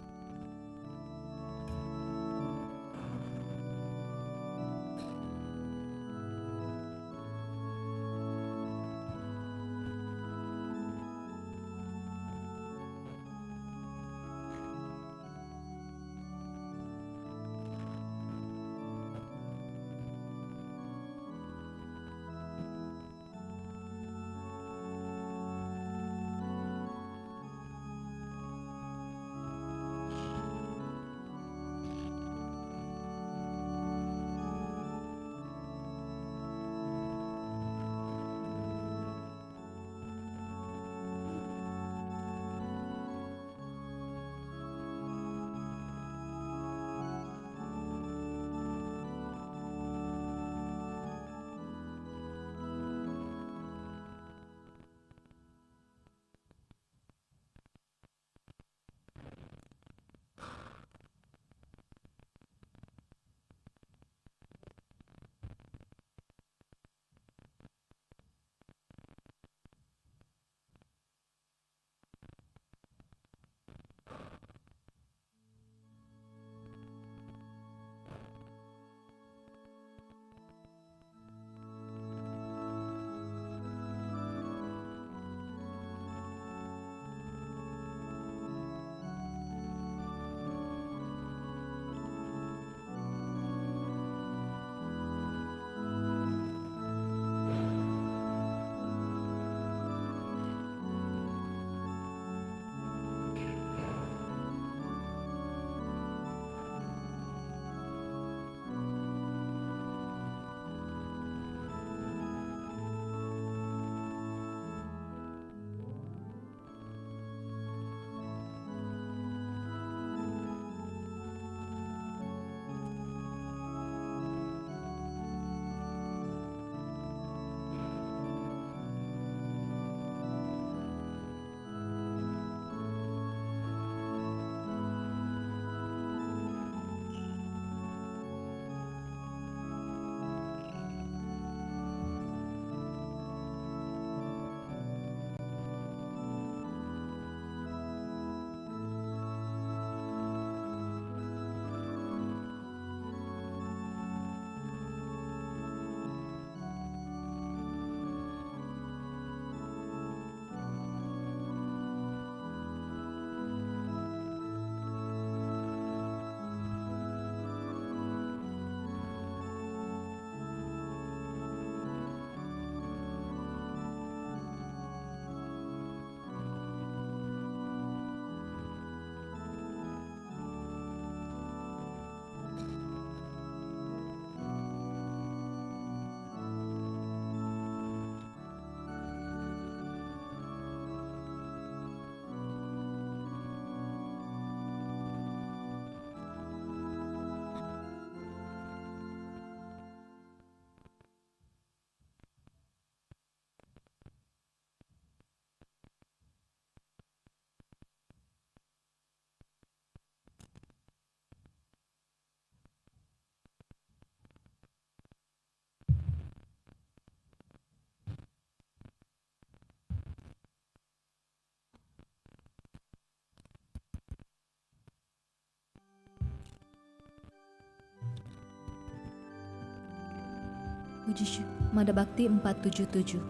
Mada Bakti 477.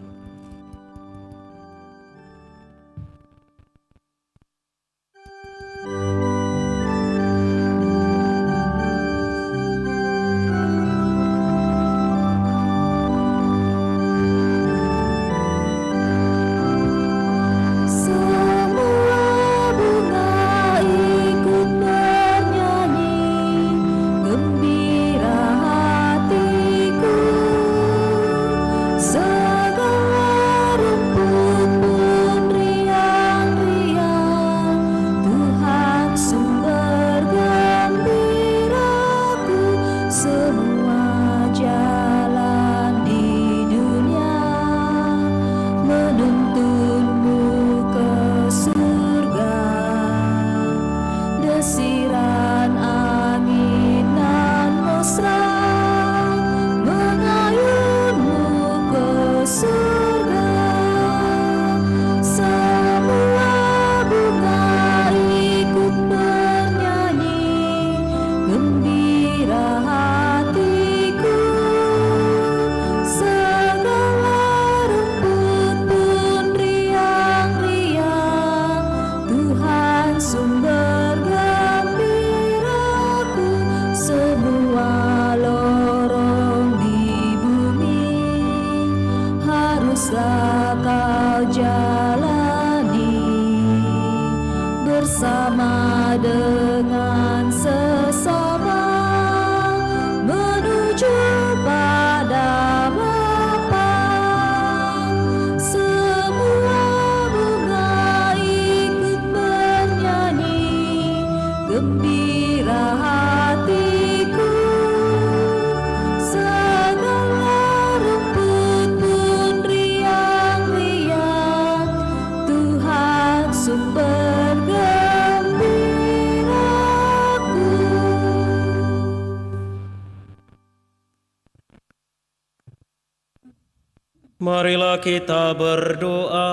Marilah kita berdoa.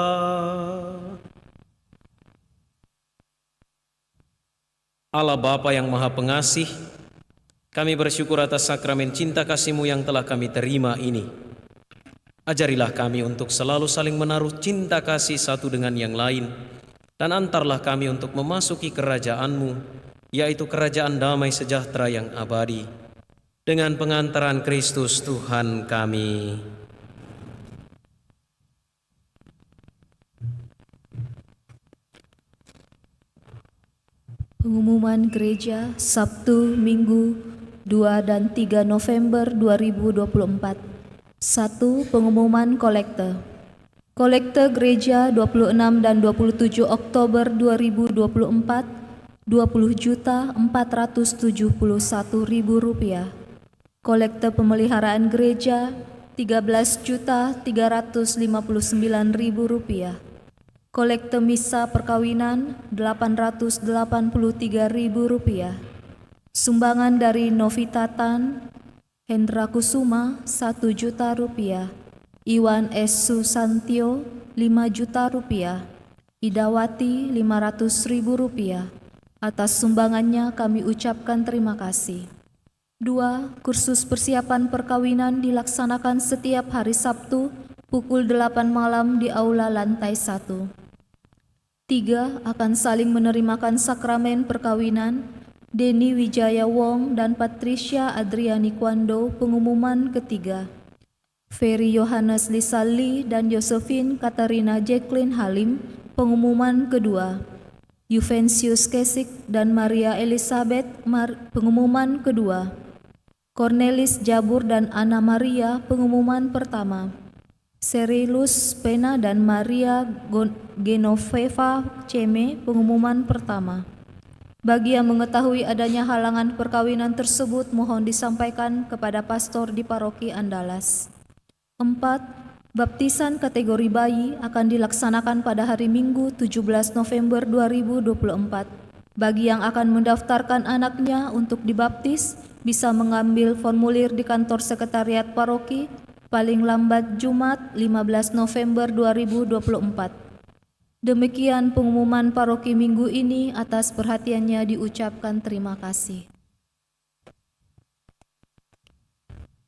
Allah Bapa yang Maha Pengasih, kami bersyukur atas sakramen cinta kasih-Mu yang telah kami terima ini. Ajarilah kami untuk selalu saling menaruh cinta kasih satu dengan yang lain, dan antarlah kami untuk memasuki kerajaan-Mu, yaitu kerajaan damai sejahtera yang abadi, dengan pengantaran Kristus Tuhan kami. Pengumuman Gereja Sabtu, Minggu 2 dan 3 November 2024. 1. Pengumuman kolekte. Kolekte Gereja 26 dan 27 Oktober 2024 20.471.000 rupiah. Kolekte pemeliharaan gereja 13.359.000 rupiah. Kolekte misa perkawinan 883.000 rupiah. Sumbangan dari Novitatan Hendra Kusuma 1 juta rupiah. Iwan S. Susantio 5 juta rupiah. Idawati 500.000 rupiah. Atas sumbangannya kami ucapkan terima kasih. 2. Kursus persiapan perkawinan dilaksanakan setiap hari Sabtu pukul 8 malam di aula lantai 1. 3. Akan saling menerimakan sakramen perkawinan Denny Wijaya Wong dan Patricia Adriani Kwando. Pengumuman ketiga. Ferry Yohanes Lisali dan Josephine Katarina Jacqueline Halim. Pengumuman kedua. Juvencius Kesik dan Maria Elizabeth. Pengumuman kedua. Cornelis Jabur dan Ana Maria. Pengumuman pertama. Serilus Pena dan Maria Genoveva Ceme. Pengumuman pertama. Bagi yang mengetahui adanya halangan perkawinan tersebut, mohon disampaikan kepada pastor di paroki Andalas. 4. Baptisan kategori bayi akan dilaksanakan pada hari Minggu 17 November 2024. Bagi yang akan mendaftarkan anaknya untuk dibaptis, bisa mengambil formulir di kantor sekretariat paroki paling lambat Jumat 15 November 2024. Demikian pengumuman paroki minggu ini. Atas perhatiannya diucapkan terima kasih.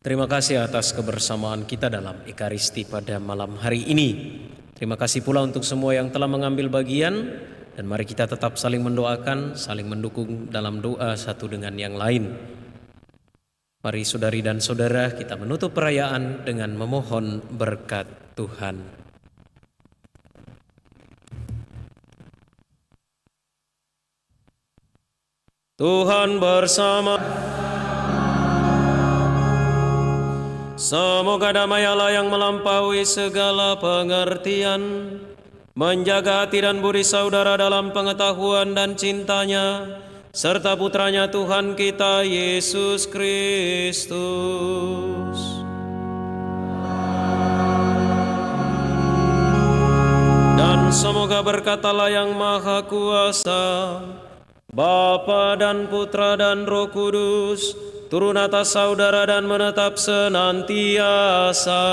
Terima kasih atas kebersamaan kita dalam Ekaristi pada malam hari ini. Terima kasih pula untuk semua yang telah mengambil bagian, dan mari kita tetap saling mendoakan, saling mendukung dalam doa satu dengan yang lain. Mari saudari dan saudara, kita menutup perayaan dengan memohon berkat Tuhan. Tuhan bersama. Semoga damai Allah yang melampaui segala pengertian menjaga hati dan budi saudara dalam pengetahuan dan cintanya, serta putranya Tuhan kita Yesus Kristus. Dan semoga berkat Allah yang Maha Kuasa, Bapa dan Putra dan Roh Kudus, turun atas saudara dan menetap senantiasa.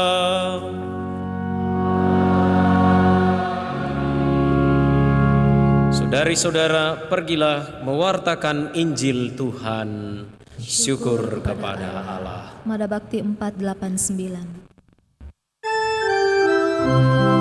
Saudari-saudara, pergilah mewartakan Injil Tuhan. Syukur kepada Allah. Mada Bakti 489.